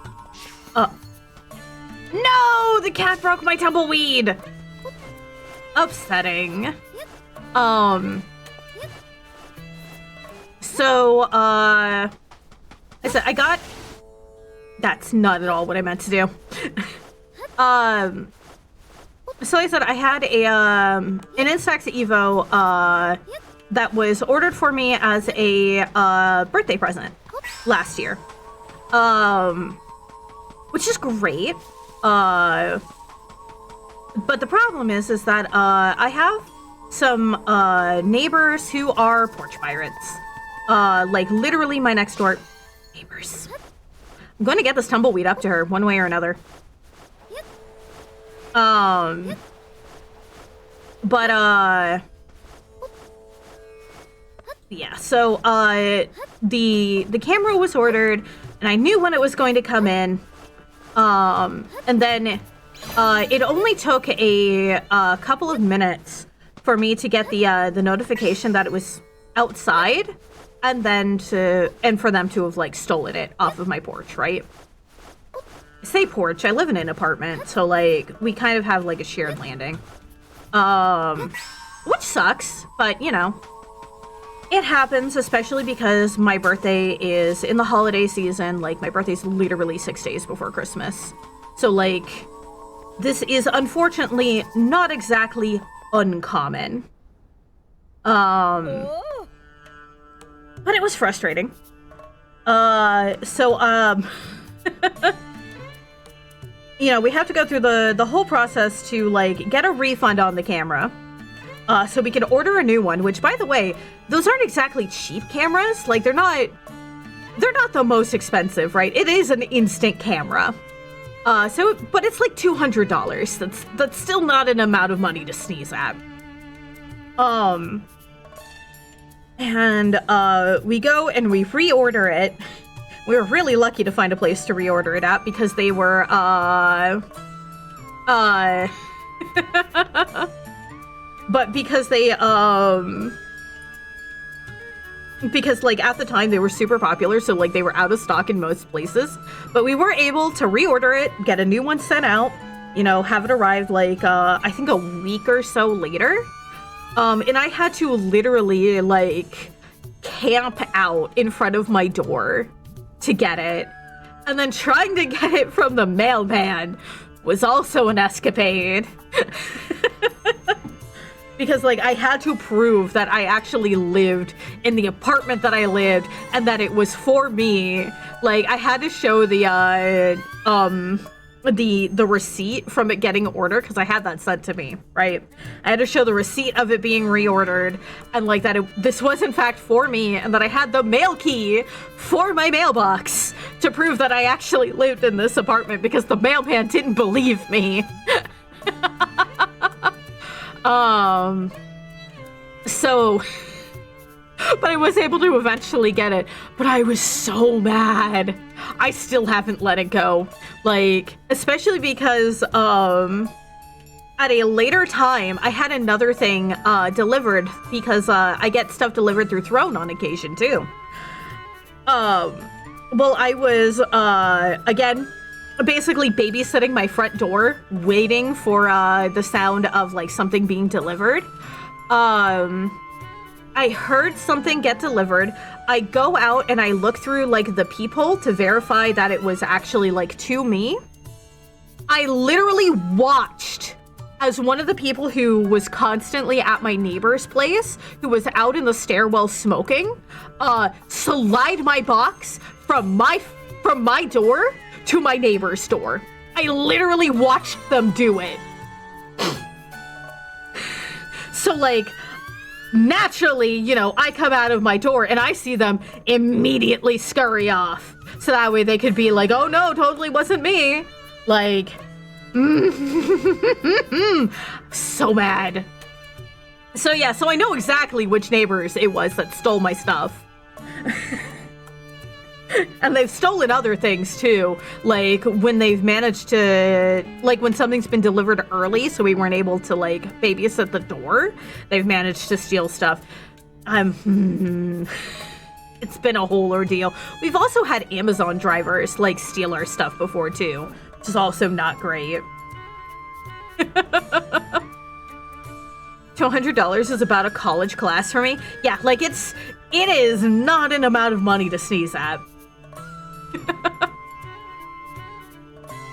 no, the cat broke my tumbleweed. Upsetting. So I said that's not at all what I meant to do. So I said I had an Instax Evo that was ordered for me as a birthday present last year, which is great. But the problem is that I have some neighbors who are porch pirates, like literally my next door neighbors. I'm going to get this tumbleweed up to her one way or another. Yeah, so, the camera was ordered, and I knew when it was going to come in, and then, it only took a couple of minutes for me to get the notification that it was outside, and then for them to have, like, stolen it off of my porch, right? I say porch, I live in an apartment, so, like, we kind of have, like, a shared landing. Which sucks, but, it happens, especially because my birthday is in the holiday season. Like, my birthday's literally 6 days before Christmas. So, like, this is unfortunately not exactly uncommon. But it was frustrating. We have to go through the whole process to, like, get a refund on the camera. So we can order a new one, which, by the way, those aren't exactly cheap cameras. Like, they're not the most expensive, right? It is an instant camera. But it's like $200. That's still not an amount of money to sneeze at. We go and we reorder it. We were really lucky to find a place to reorder it at because they were, but because they, because, like, at the time they were super popular, so, like, they were out of stock in most places. But we were able to reorder it, get a new one sent out, have it arrive, like, I think a week or so later. And I had to literally, like, camp out in front of my door to get it. And then trying to get it from the mailman was also an escapade. Because, like, I had to prove that I actually lived in the apartment that I lived and that it was for me. Like, I had to show the receipt from it getting ordered, because I had that sent to me, right? I had to show the receipt of it being reordered and, like, that this was in fact for me and that I had the mail key for my mailbox to prove that I actually lived in this apartment because the mailman didn't believe me. But I was able to eventually get it, but I was so mad. I still haven't let it go. Like, especially because, at a later time, I had another thing, delivered because, I get stuff delivered through Throne on occasion, too. Well, I was, again, basically babysitting my front door, waiting for, the sound of, like, something being delivered. I heard something get delivered. I go out and I look through, like, the peephole to verify that it was actually, like, to me. I literally watched as one of the people who was constantly at my neighbor's place, who was out in the stairwell smoking, slide my box from my door to my neighbor's door. I literally watched them do it. So, like, naturally, you know, I come out of my door and I see them immediately scurry off. So that way they could be like, oh no, totally wasn't me. Like, so mad. So yeah, so I know exactly which neighbors it was that stole my stuff. And they've stolen other things too, like when they've managed to, like when something's been delivered early so we weren't able to like babysit the door, they've managed to steal stuff. It's been a whole ordeal. We've also had Amazon drivers like steal our stuff before too, which is also not great. $200 is about a college class for me. Yeah, like it is not an amount of money to sneeze at.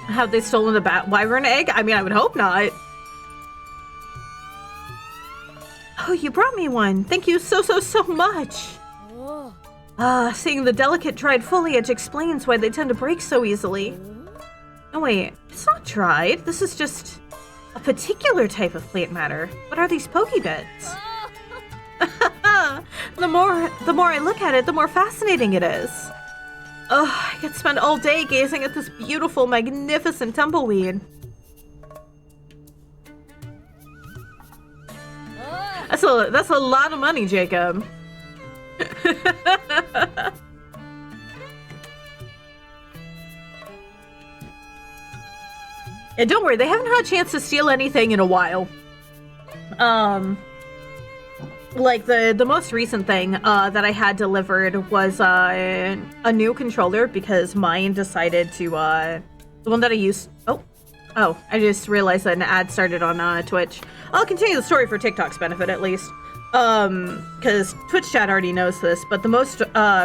Have they stolen the wyvern egg? I mean, I would hope not. Oh, you brought me one. Thank you so much. Seeing the delicate dried foliage explains why they tend to break so easily. Oh wait, it's not dried. This is just a particular type of plant matter. What are these pokey bits? The more I look at it, the more fascinating it is. Oh, I could spend all day gazing at this beautiful, magnificent tumbleweed. That's a lot of money, Jacob. And don't worry, they haven't had a chance to steal anything in a while. Like the most recent thing that I had delivered was a new controller because mine decided to the one that I used. Oh, I just realized that an ad started on Twitch. I'll continue the story for TikTok's benefit at least, because Twitch chat already knows this. But the most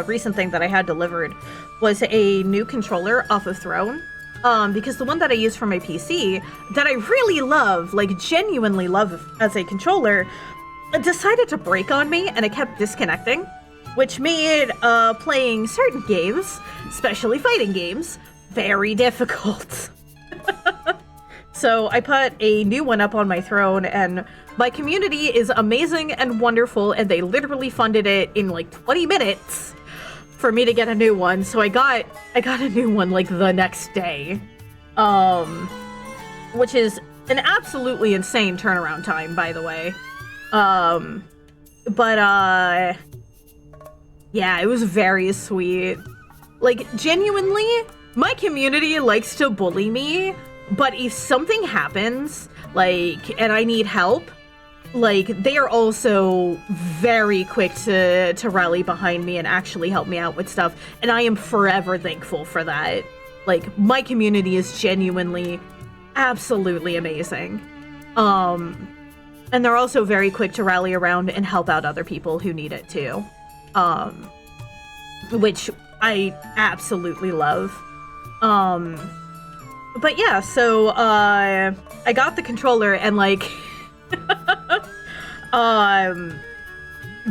recent thing that I had delivered was a new controller off of Throne. Because the one that I use for my PC that I really love, like genuinely love as a controller, decided to break on me and it kept disconnecting, which made playing certain games, especially fighting games, very difficult. So I put a new one up on my Throne, and my community is amazing and wonderful, and they literally funded it in like 20 minutes for me to get a new one. So I got a new one like the next day, which is an absolutely insane turnaround time, by the way. Yeah, it was very sweet. Like, genuinely, my community likes to bully me, but if something happens, like, and I need help, like, they are also very quick to rally behind me and actually help me out with stuff, and I am forever thankful for that. Like, my community is genuinely absolutely amazing. And they're also very quick to rally around and help out other people who need it too. Which I absolutely love. But yeah, so I got the controller and like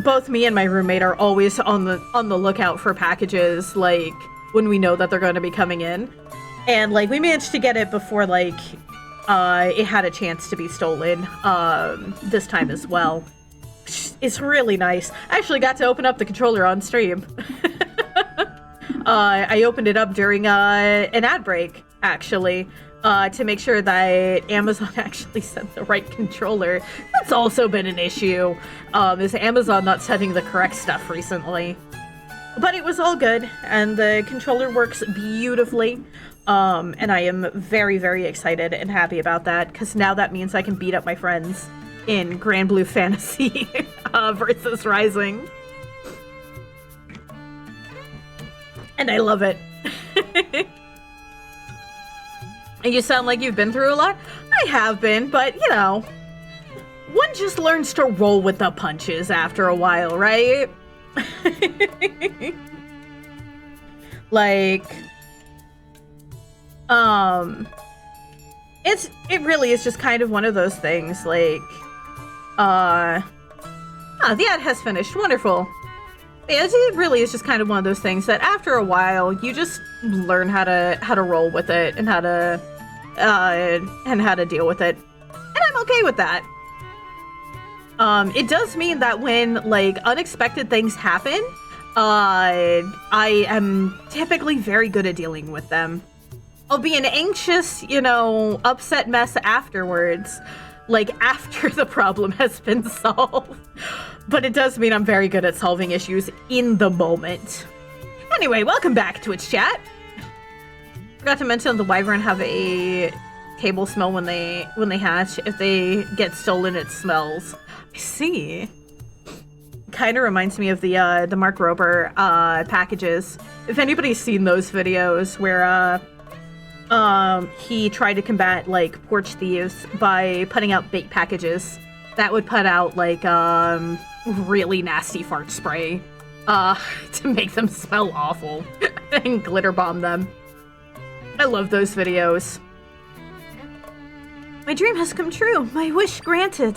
both me and my roommate are always on the lookout for packages, like when we know that they're going to be coming in. And like we managed to get it before like it had a chance to be stolen this time as well. It's really nice. I actually got to open up the controller on stream. I opened it up during an ad break, actually, to make sure that Amazon actually sent the right controller. That's also been an issue, is Amazon not sending the correct stuff recently. But it was all good, and the controller works beautifully. And I am very, very excited and happy about that, because now that means I can beat up my friends in Grand Blue Fantasy versus Rising. And I love it. And you sound like you've been through a lot? I have been, but, you know, one just learns to roll with the punches after a while, right? Like, It really is just kind of one of those things, like, the ad has finished. Wonderful. Yeah, it really is just kind of one of those things that after a while you just learn how to roll with it and how to deal with it. And I'm okay with that. It does mean that when like unexpected things happen, I am typically very good at dealing with them. I'll be an anxious, upset mess afterwards, like after the problem has been solved. But it does mean I'm very good at solving issues in the moment. Anyway, welcome back to its chat. Forgot to mention the wyvern have a table smell when they hatch. If they get stolen, it smells. I see. Kind of reminds me of the Mark Rober packages. If anybody's seen those videos where he tried to combat like porch thieves by putting out bait packages that would put out like really nasty fart spray to make them smell awful and glitter bomb them. I love those videos. My dream has come true. My wish granted.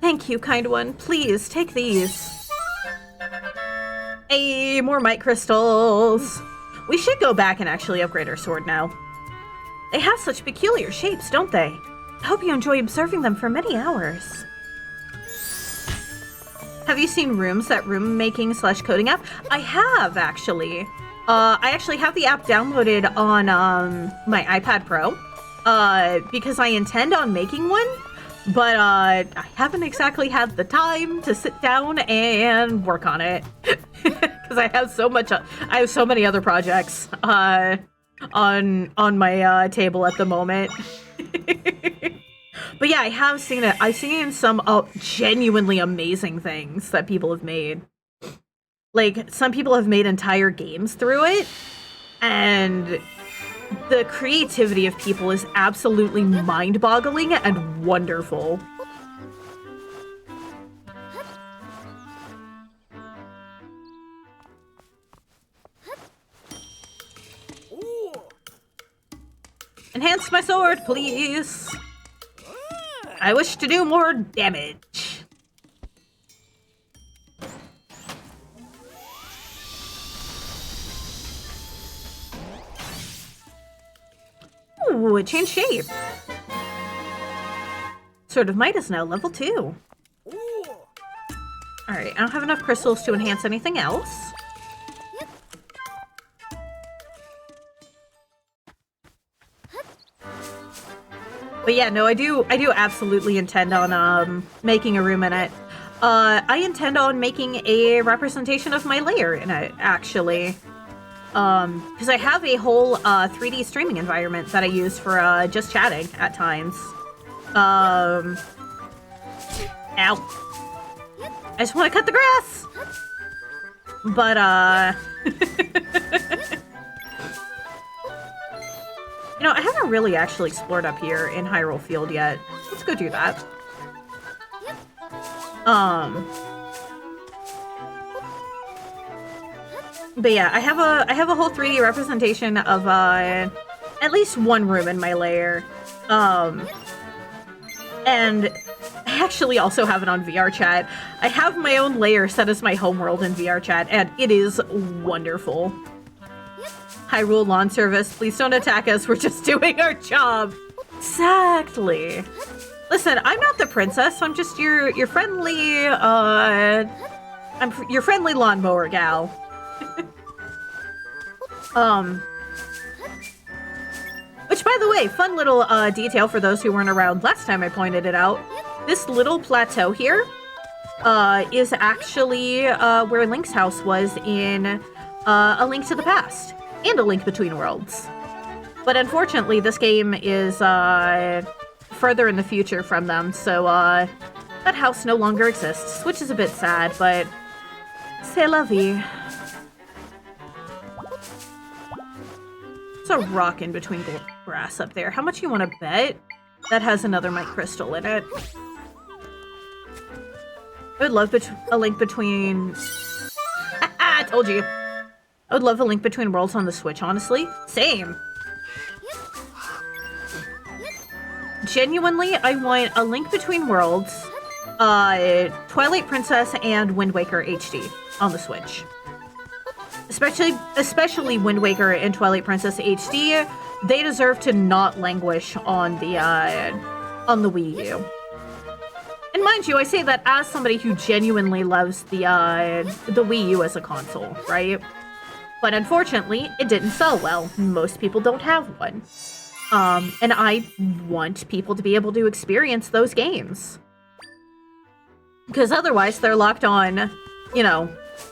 Thank you, kind one. Please, take these. Hey, more might crystals. We should go back and actually upgrade our sword now. They have such peculiar shapes, don't they? I hope you enjoy observing them for many hours. Have you seen Rooms, that room making / coding app? I have, actually. I actually have the app downloaded on my iPad Pro because I intend on making one. But I haven't exactly had the time to sit down and work on it because I have so many other projects on my table at the moment. But yeah, I have seen it. I've seen some genuinely amazing things that people have made. Like, some people have made entire games through it, and the creativity of people is absolutely mind-boggling and wonderful. Enhance my sword, please. I wish to do more damage. Ooh, it changed shape. Sword of Might is now level 2. Alright, I don't have enough crystals to enhance anything else. But yeah, no, I do absolutely intend on making a room in it. I intend on making a representation of my lair in it, actually. Because I have a whole 3D streaming environment that I use for just chatting at times. Ow. I just want to cut the grass! But, you know, I haven't really actually explored up here in Hyrule Field yet. Let's go do that. But yeah, I have a whole 3D representation of at least one room in my lair. And I actually also have it on VR chat. I have my own lair set as my homeworld in VR chat, and it is wonderful. Hyrule Lawn Service, please don't attack us, we're just doing our job. Exactly. Listen, I'm not the princess, I'm just your friendly, I'm your friendly lawnmower gal. Which, by the way, fun little detail for those who weren't around last time I pointed it out. This little plateau here is actually where Link's house was in A Link to the Past and A Link Between Worlds. But unfortunately, this game is further in the future from them, so that house no longer exists, which is a bit sad, but c'est la vie. There's a rock in between grass up there. How much you want to bet that has another might crystal in it? I would love a link between... I told you. I would love a Link Between Worlds on the Switch, honestly. Same. genuinely, I want A Link Between Worlds, Twilight Princess, and Wind Waker HD on the Switch. Especially Wind Waker and Twilight Princess HD. They deserve to not languish on the Wii U. And mind you, I say that as somebody who genuinely loves the Wii U as a console, right? But unfortunately, it didn't sell well. Most people don't have one. And I want people to be able to experience those games. Because otherwise, they're locked on, you know,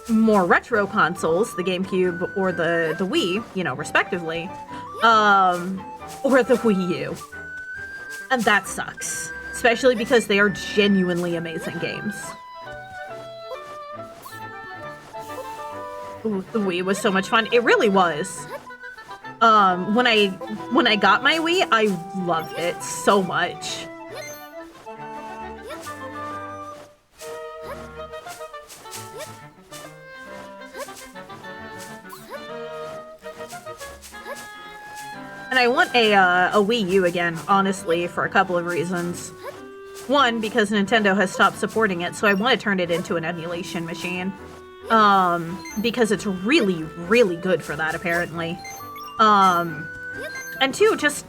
more retro consoles, the GameCube or the Wii, you know, respectively, or the Wii U. And that sucks. Especially because they are genuinely amazing games. Ooh, the Wii was so much fun. It really was. When I got my Wii, I loved it so much. And I want a Wii U again, honestly, for a couple of reasons. One, because Nintendo has stopped supporting it, so I want to turn it into an emulation machine. Because it's really, really good for that, apparently. And two, just,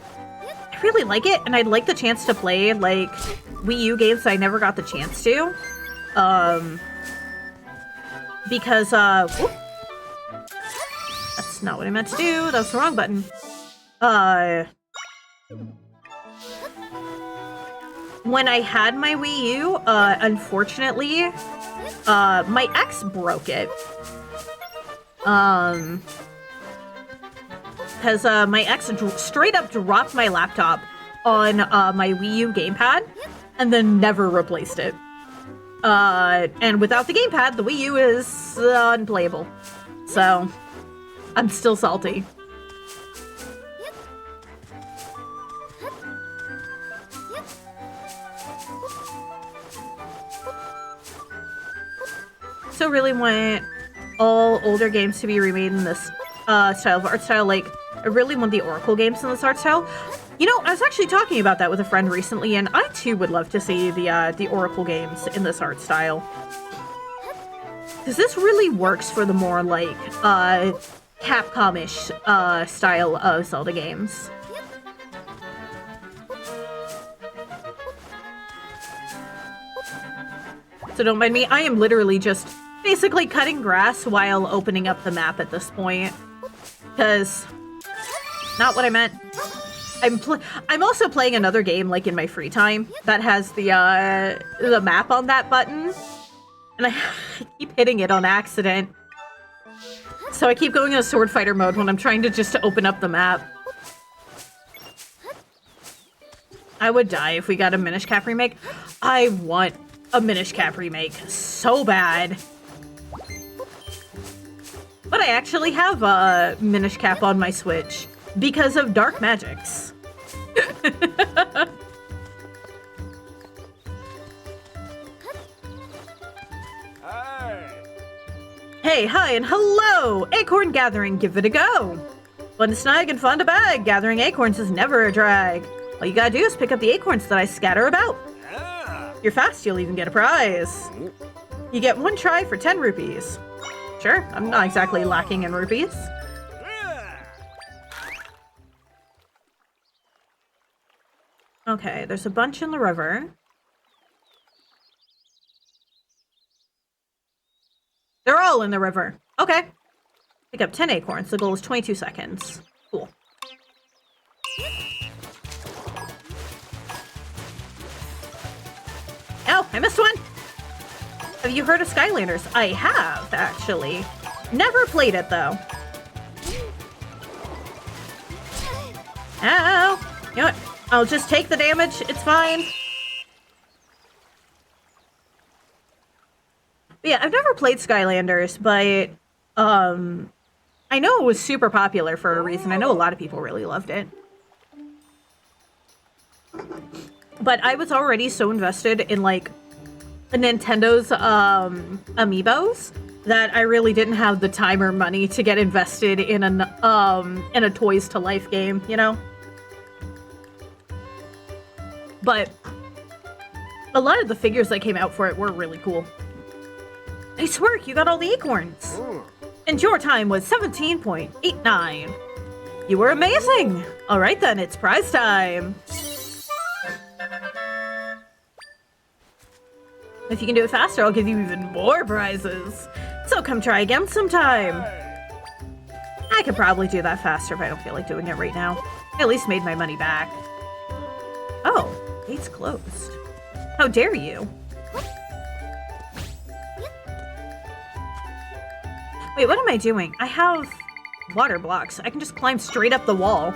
I really like it, and I'd like the chance to play, like, Wii U games I never got the chance to. Because, whoop. That's not what I meant to do, that was the wrong button. When I had my Wii U, unfortunately, my ex broke it. Because my ex straight up dropped my laptop on my Wii U gamepad and then never replaced it. And without the gamepad, the Wii U is unplayable. So, I'm still salty. So really want all older games to be remade in this style of art style. Like, I really want the Oracle games in this art style. You know, I was actually talking about that with a friend recently, and I too would love to see the Oracle games in this art style. Because this really works for the more, like, Capcom-ish style of Zelda games. So don't mind me, I am literally just basically cutting grass while opening up the map at this point. Because, not what I meant. I'm also playing another game, like, in my free time that has the map on that button. And I keep hitting it on accident. So I keep going into sword fighter mode when I'm trying to just open up the map. I would die if we got a Minish Cap remake. I want a Minish Cap remake so bad. But I actually have a Minish Cap on my Switch because of Dark Magics. Hey, hi, and hello! Acorn Gathering, give it a go! Fun to snag and fun to bag. Gathering acorns is never a drag. All you gotta do is pick up the acorns that I scatter about. If you're fast, you'll even get a prize. You get one try for 10 rupees. Sure, I'm not exactly lacking in rupees. Okay, there's a bunch in the river. They're all in the river. Okay. Pick up 10 acorns. The goal is 22 seconds. Cool. Oh, I missed one! Have you heard of Skylanders? I have, actually. Never played it, though. Ow! You know what? I'll just take the damage. It's fine. But yeah, I've never played Skylanders, but I know it was super popular for a reason. I know a lot of people really loved it. But I was already so invested in, like, Nintendo's amiibos that I really didn't have the time or money to get invested in a Toys to Life game, you know? But a lot of the figures that came out for it were really cool. Nice work, you got all the acorns. And your time was 17.89. You were amazing. All right then, it's prize time. If you can do it faster, I'll give you even more prizes. So come try again sometime. I could probably do that faster if I don't feel like doing it right now. I at least made my money back. Oh, gate's closed. How dare you? Wait, what am I doing? I have water blocks. I can just climb straight up the wall.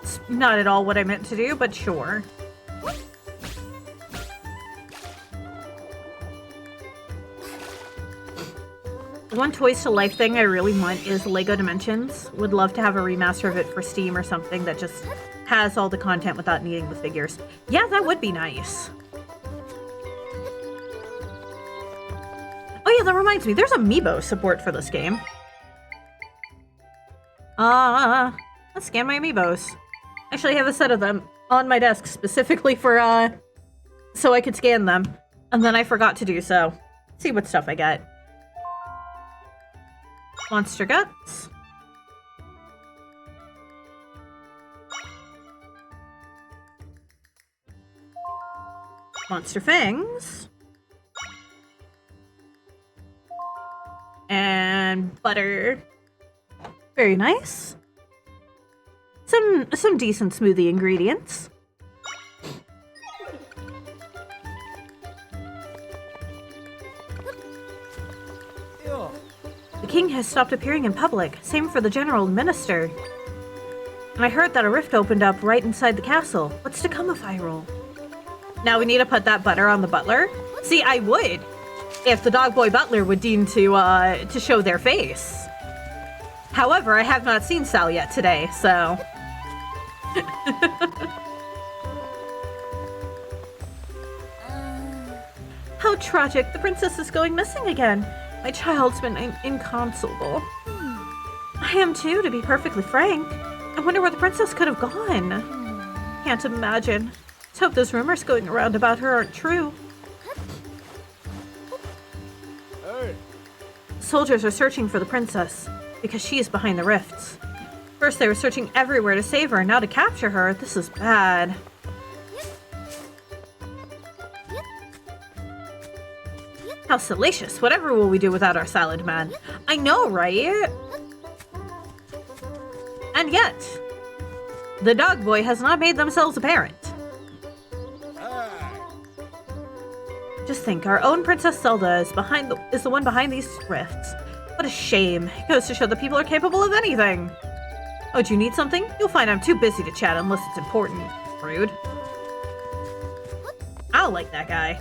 It's not at all what I meant to do, but sure. One Toys to Life thing I really want is Lego Dimensions. Would love to have a remaster of it for Steam or something that just has all the content without needing the figures. Yeah, that would be nice. Oh yeah, that reminds me, there's Amiibo support for this game. Let's scan my Amiibos. Actually, I have a set of them on my desk specifically for, so I could scan them. And then I forgot to do so. See what stuff I get. Monster Guts. Monster Fangs. And butter. Very nice. Some decent smoothie ingredients. The king has stopped appearing in public. Same for the general minister. And I heard that a rift opened up right inside the castle. What's to come if I roll? Now we need to put that butter on the butler? See, I would, if the dog boy butler would deem to show their face. However, I have not seen Sal yet today, so... How tragic. The princess is going missing again. My child's been inconsolable. I am too, to be perfectly frank. I wonder where the princess could have gone. Can't imagine. Let's hope those rumors going around about her aren't true. Hey. Soldiers are searching for the princess because she is behind the rifts. First they were searching everywhere to save her, now to capture her. This is bad. How salacious. Whatever will we do without our salad man? I know, right? And yet, the dog boy has not made themselves apparent. Just think, our own Princess Zelda is the one behind these rifts. What a shame. It goes to show that people are capable of anything. Oh, do you need something? You'll find I'm too busy to chat unless it's important. Rude. I don't like that guy.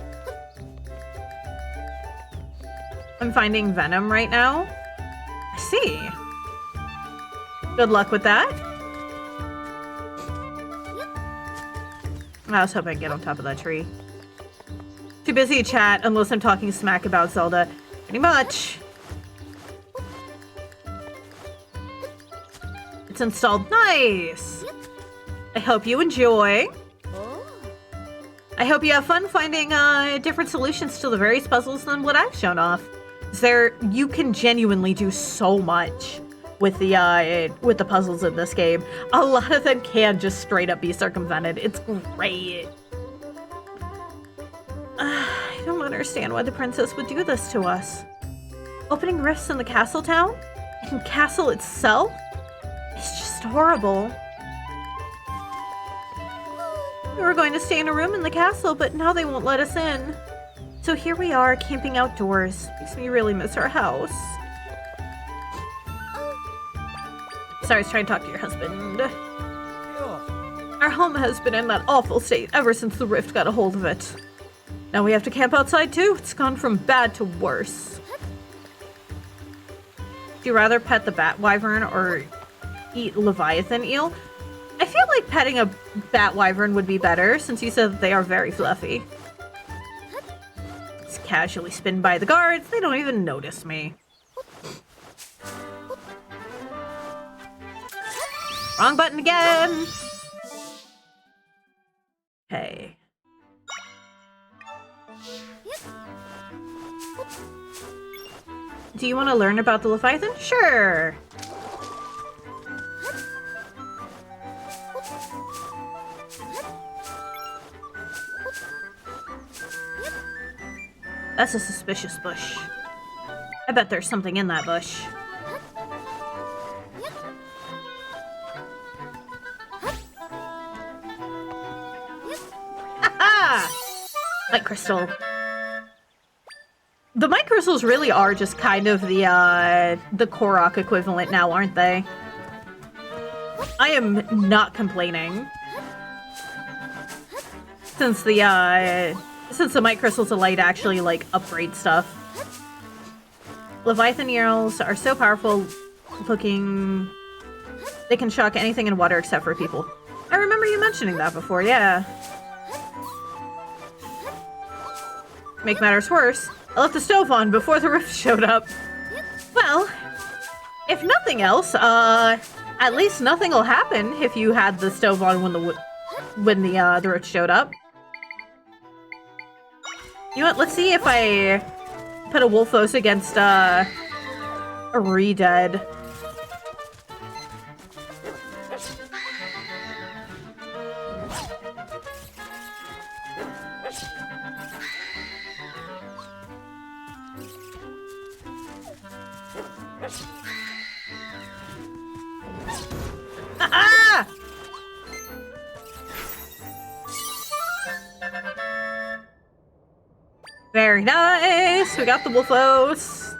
I'm finding Venom right now. I see. Good luck with that. I was hoping I'd get on top of that tree. Too busy to chat unless I'm talking smack about Zelda. Pretty much. It's installed. Nice. I hope you enjoy. I hope you have fun finding different solutions to the various puzzles than what I've shown off. You can genuinely do so much with the puzzles in this game. A lot of them can just straight up be circumvented. It's great. I don't understand why the princess would do this to us. Opening rifts in the castle town? And castle itself? It's just horrible. We were going to stay in a room in the castle, but now they won't let us in. So here we are, camping outdoors. Makes me really miss our house. Sorry, I was trying to talk to your husband. Our home has been in that awful state ever since the rift got a hold of it. Now we have to camp outside too. It's gone from bad to worse. Do you rather pet the bat wyvern or eat leviathan eel? I feel like petting a bat wyvern would be better, since you said that they are very fluffy. Just casually spin by the guards. They don't even notice me. Wrong button again! Okay. Do you want to learn about the Leviathan? Sure! That's a suspicious bush. I bet there's something in that bush. Aha! Light crystal. The mic crystals really are just kind of the Korok equivalent now, aren't they? I am not complaining. Since the mic crystals of light actually, like, upgrade stuff. Leviathan earls are so powerful looking... They can shock anything in water except for people. I remember you mentioning that before, yeah. Make matters worse, I left the stove on before the rift showed up. Well, if nothing else, at least nothing will happen if you had the stove on when the rift showed up. You know what, let's see if I put a Wolfos against, a Redead. Ah! Very nice! We got the Wolfos!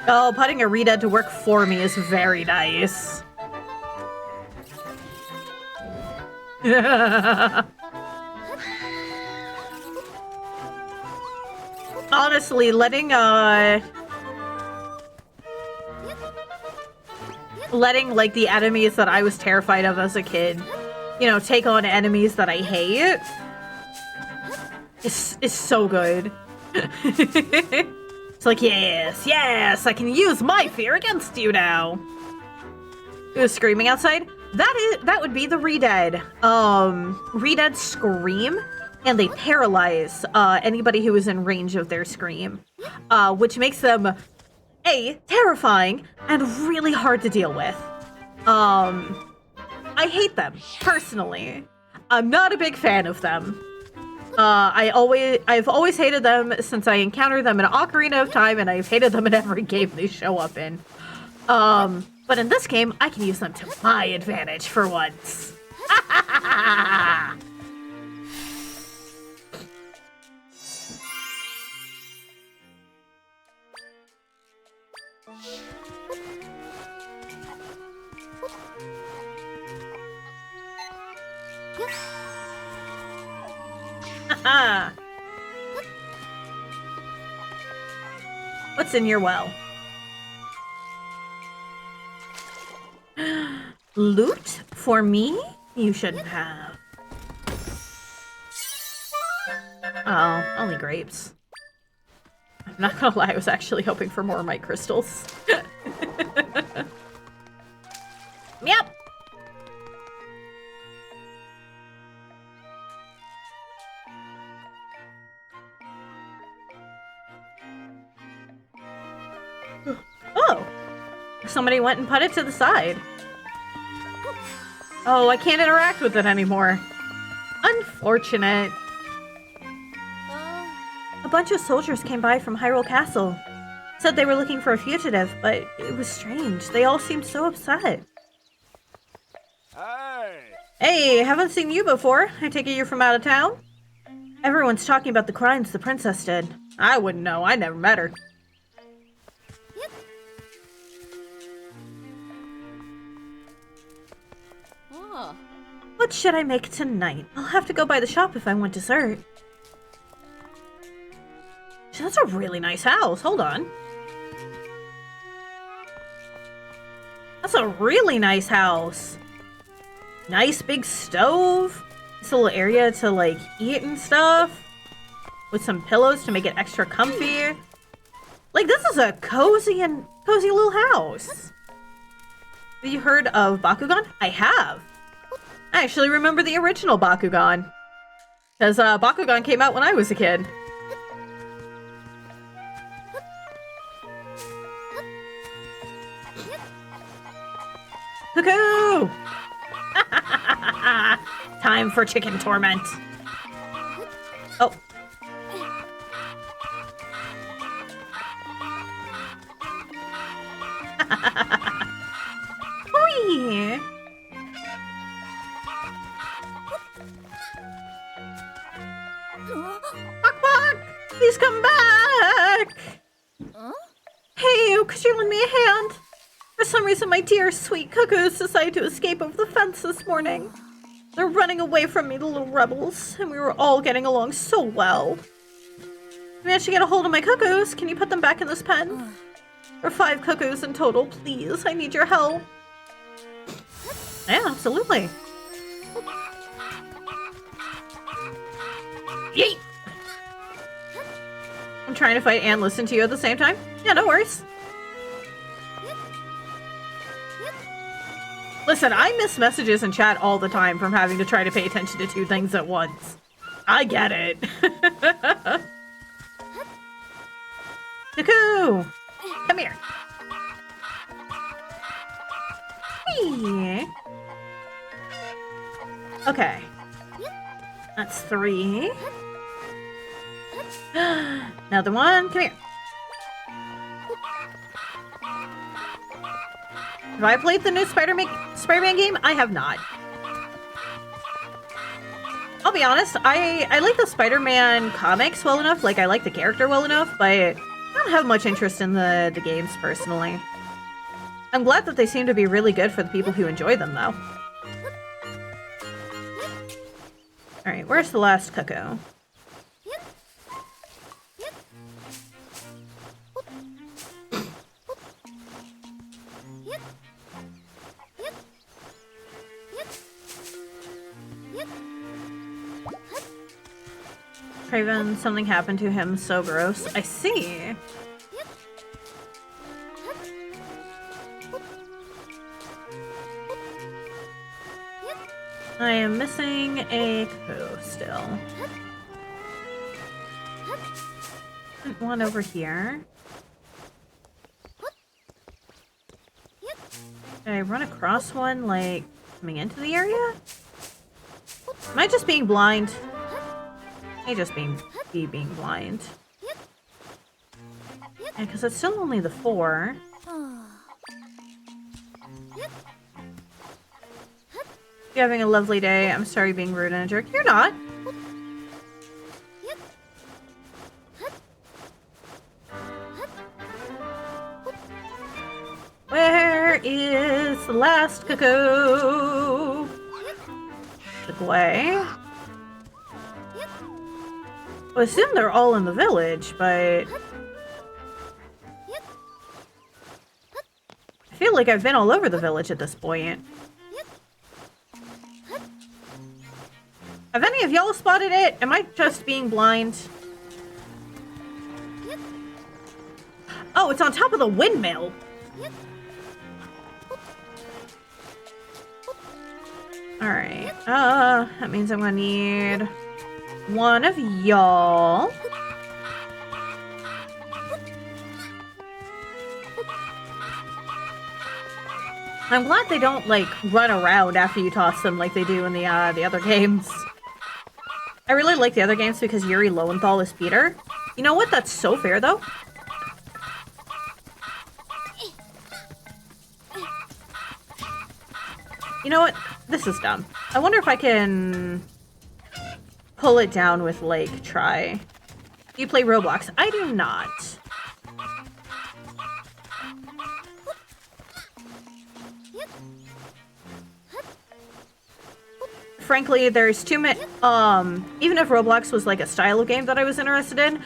Oh, putting a Redead to work for me is very nice. Honestly, letting like the enemies that I was terrified of as a kid, you know, take on enemies that I hate is so good. It's like, yes, I can use my fear against you now. Who's screaming outside? That would be the Redead. Redead scream, and they paralyze anybody who is in range of their scream, which makes them terrifying and really hard to deal with. I hate them personally. I'm not a big fan of them. I've always hated them since I encountered them in Ocarina of Time, and I've hated them in every game they show up in. But in this game, I can use them to my advantage for once. What's in your well? Loot? For me? You shouldn't have. Oh, only grapes. I'm not gonna lie, I was actually hoping for more mic crystals. Yep! Oh! Somebody went and put it to the side. Oh, I can't interact with it anymore. Unfortunate. A bunch of soldiers came by from Hyrule Castle. Said they were looking for a fugitive, but it was strange. They all seemed so upset. Hey, haven't seen you before. I take it you're from out of town? Everyone's talking about the crimes the princess did. I wouldn't know. I never met her. What should I make tonight? I'll have to go by the shop if I want dessert. That's a really nice house. Hold on. That's a really nice house. Nice big stove. This little area to like eat and stuff. With some pillows to make it extra comfy. Like, this is a cozy little house. Have you heard of Bakugan? I have. I actually remember the original Bakugan. Because Bakugan came out when I was a kid. Cuckoo! Time for chicken torment. Oh. Hoi! Bok Bok! Please come back! Hey, could you lend me a hand? For some reason, my dear sweet cuckoos decided to escape over the fence this morning. They're running away from me, the little rebels, and we were all getting along so well. I managed to get a hold of my cuckoos. Can you put them back in this pen? There are 5 cuckoos in total, please. I need your help. Yeah, absolutely. Yeet! I'm trying to fight and listen to you at the same time. Yeah, no worries. Listen, I miss messages in chat all the time from having to try to pay attention to 2 things at once. I get it. Cuckoo! Come here. Hey. Okay. That's 3. Another one. Come here. Have I played the new Spider-Man game? I have not. I'll be honest, I like the Spider-Man comics well enough, like I like the character well enough, but I don't have much interest in the games personally. I'm glad that they seem to be really good for the people who enjoy them though. Alright, where's the last cuckoo? Craven, something happened to him, so gross. I see. I am missing a cuckoo still. One over here. Did I run across one, like, coming into the area? Am I just being blind? I just being blind. Yeah, because it's still only the 4. You're having a lovely day. I'm sorry being rude and a jerk. You're not. Where is the last cuckoo? Look away. I assume they're all in the village, but I feel like I've been all over the village at this point. Have any of y'all spotted it? Am I just being blind? Oh, it's on top of the windmill. Alright, that means I'm gonna need one of y'all. I'm glad they don't, like, run around after you toss them like they do in the other games. I really like the other games because Yuri Lowenthal is Peter. You know what? That's so fair, though. You know what? This is dumb. I wonder if I can pull it down with, like, try. Do you play Roblox? I do not. Frankly, there's too many, even if Roblox was like a style of game that I was interested in,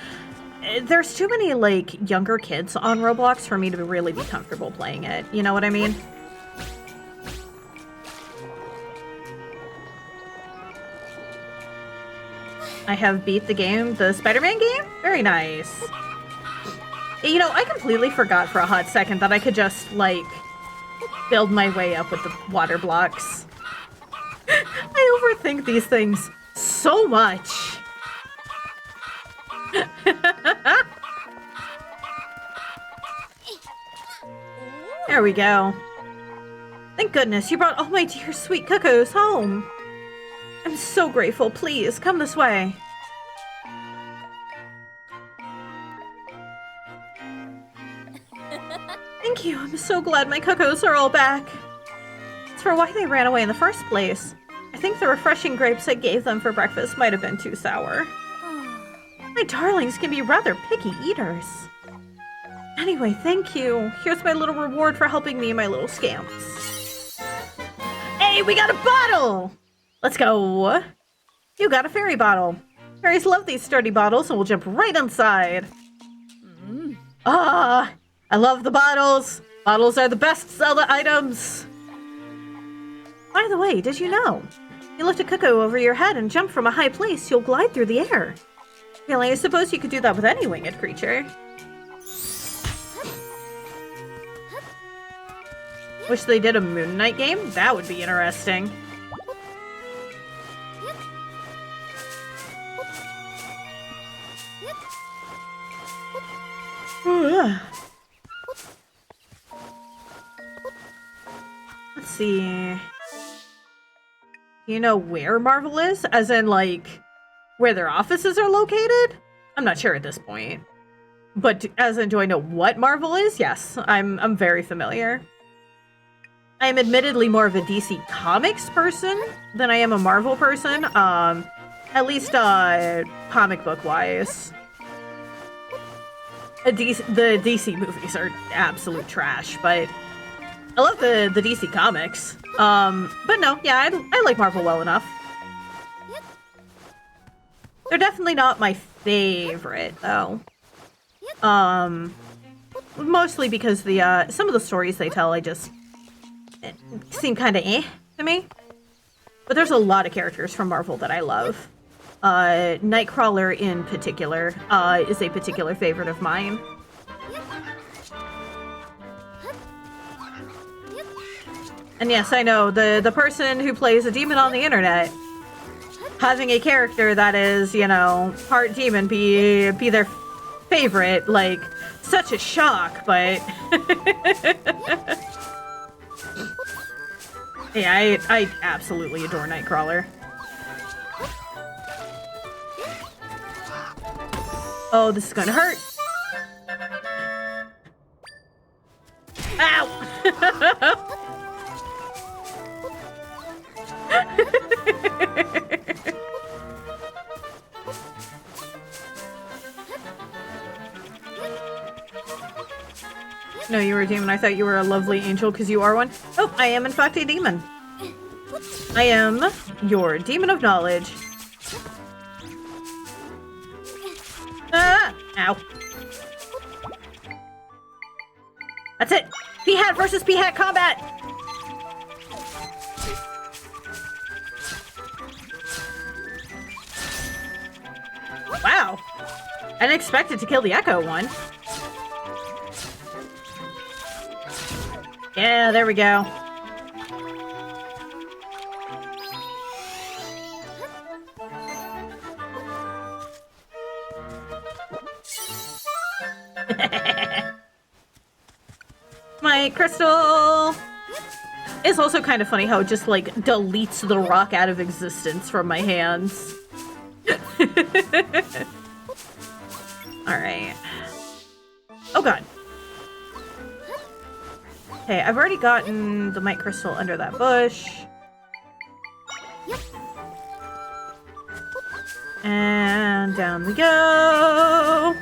there's too many like younger kids on Roblox for me to really be comfortable playing it. You know what I mean? I have beat the game, the Spider-Man game. Very nice. You know, I completely forgot for a hot second that I could just, like, build my way up with the water blocks. I overthink these things so much. There we go. Thank goodness you brought all my dear sweet cuckoos home. I'm so grateful. Please, come this way. Thank you. I'm so glad my cuckoos are all back. As for why they ran away in the first place, I think the refreshing grapes I gave them for breakfast might have been too sour. My darlings can be rather picky eaters. Anyway, thank you. Here's my little reward for helping me and my little scamps. Hey, we got a bottle! Let's go. You got a fairy bottle. Fairies love these sturdy bottles, and we'll jump right inside. Ah, I love the bottles. Bottles are the best Zelda items. By the way, did you know? You lift a cuckoo over your head and jump from a high place, you'll glide through the air. Really, I suppose you could do that with any winged creature. Wish they did a Moon Knight game? That would be interesting. Let's see. Do you know where Marvel is? As in, like, where their offices are located? I'm not sure at this point. But as in, do I know what Marvel is? Yes, I'm very familiar. I am admittedly more of a DC Comics person than I am a Marvel person. At least, comic book-wise. The DC movies are absolute trash, but I love the DC Comics. But no, yeah, I like Marvel well enough. They're definitely not my favorite, though. Mostly because the, some of the stories they tell, seem kind of eh to me. But there's a lot of characters from Marvel that I love. Nightcrawler in particular, is a particular favorite of mine. And yes, I know, the person who plays a demon on the internet, having a character that is, you know, part demon be their favorite, like, such a shock, but... yeah, I absolutely adore Nightcrawler. Oh, this is gonna hurt. Ow! No, you were a demon. I thought you were a lovely angel because you are one. Oh, I am in fact a demon. I am your demon of knowledge. Ah! Ow. That's it! P-Hat versus P-Hat combat! Wow. I didn't expect it to kill the Echo one. Yeah, there we go. My crystal! It's also kind of funny how it just, like, deletes the rock out of existence from my hands. Alright. Oh god. Okay, I've already gotten the Might Crystal under that bush. And down we go!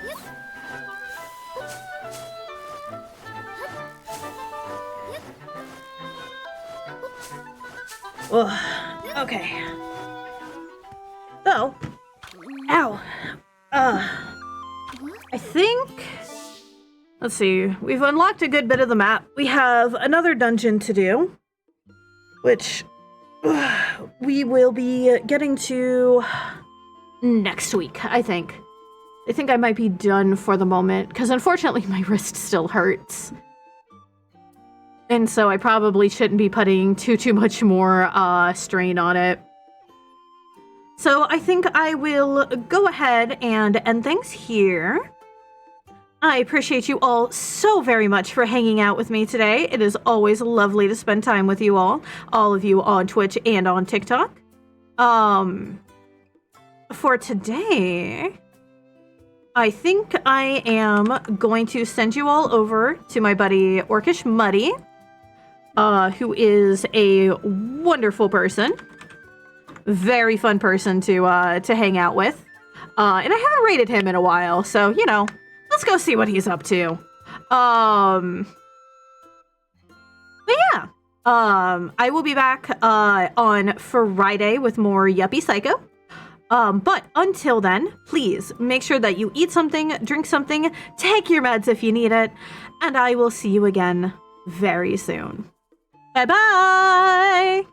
Ugh. Okay. So, ow. I think... Let's see. We've unlocked a good bit of the map. We have another dungeon to do, which we will be getting to next week, I think. I think I might be done for the moment, because unfortunately my wrist still hurts. And so I probably shouldn't be putting too much more strain on it. So I think I will go ahead and end things here. I appreciate you all so very much for hanging out with me today. It is always lovely to spend time with you all of you on Twitch and on TikTok. For today, I think I am going to send you all over to my buddy Orcish Muddy, who is a wonderful person. Very fun person to hang out with. And I haven't rated him in a while, so, you know, let's go see what he's up to. But yeah, I will be back on Friday with more Yuppie Psycho. But until then, please make sure that you eat something, drink something, take your meds if you need it, and I will see you again very soon. Bye-bye!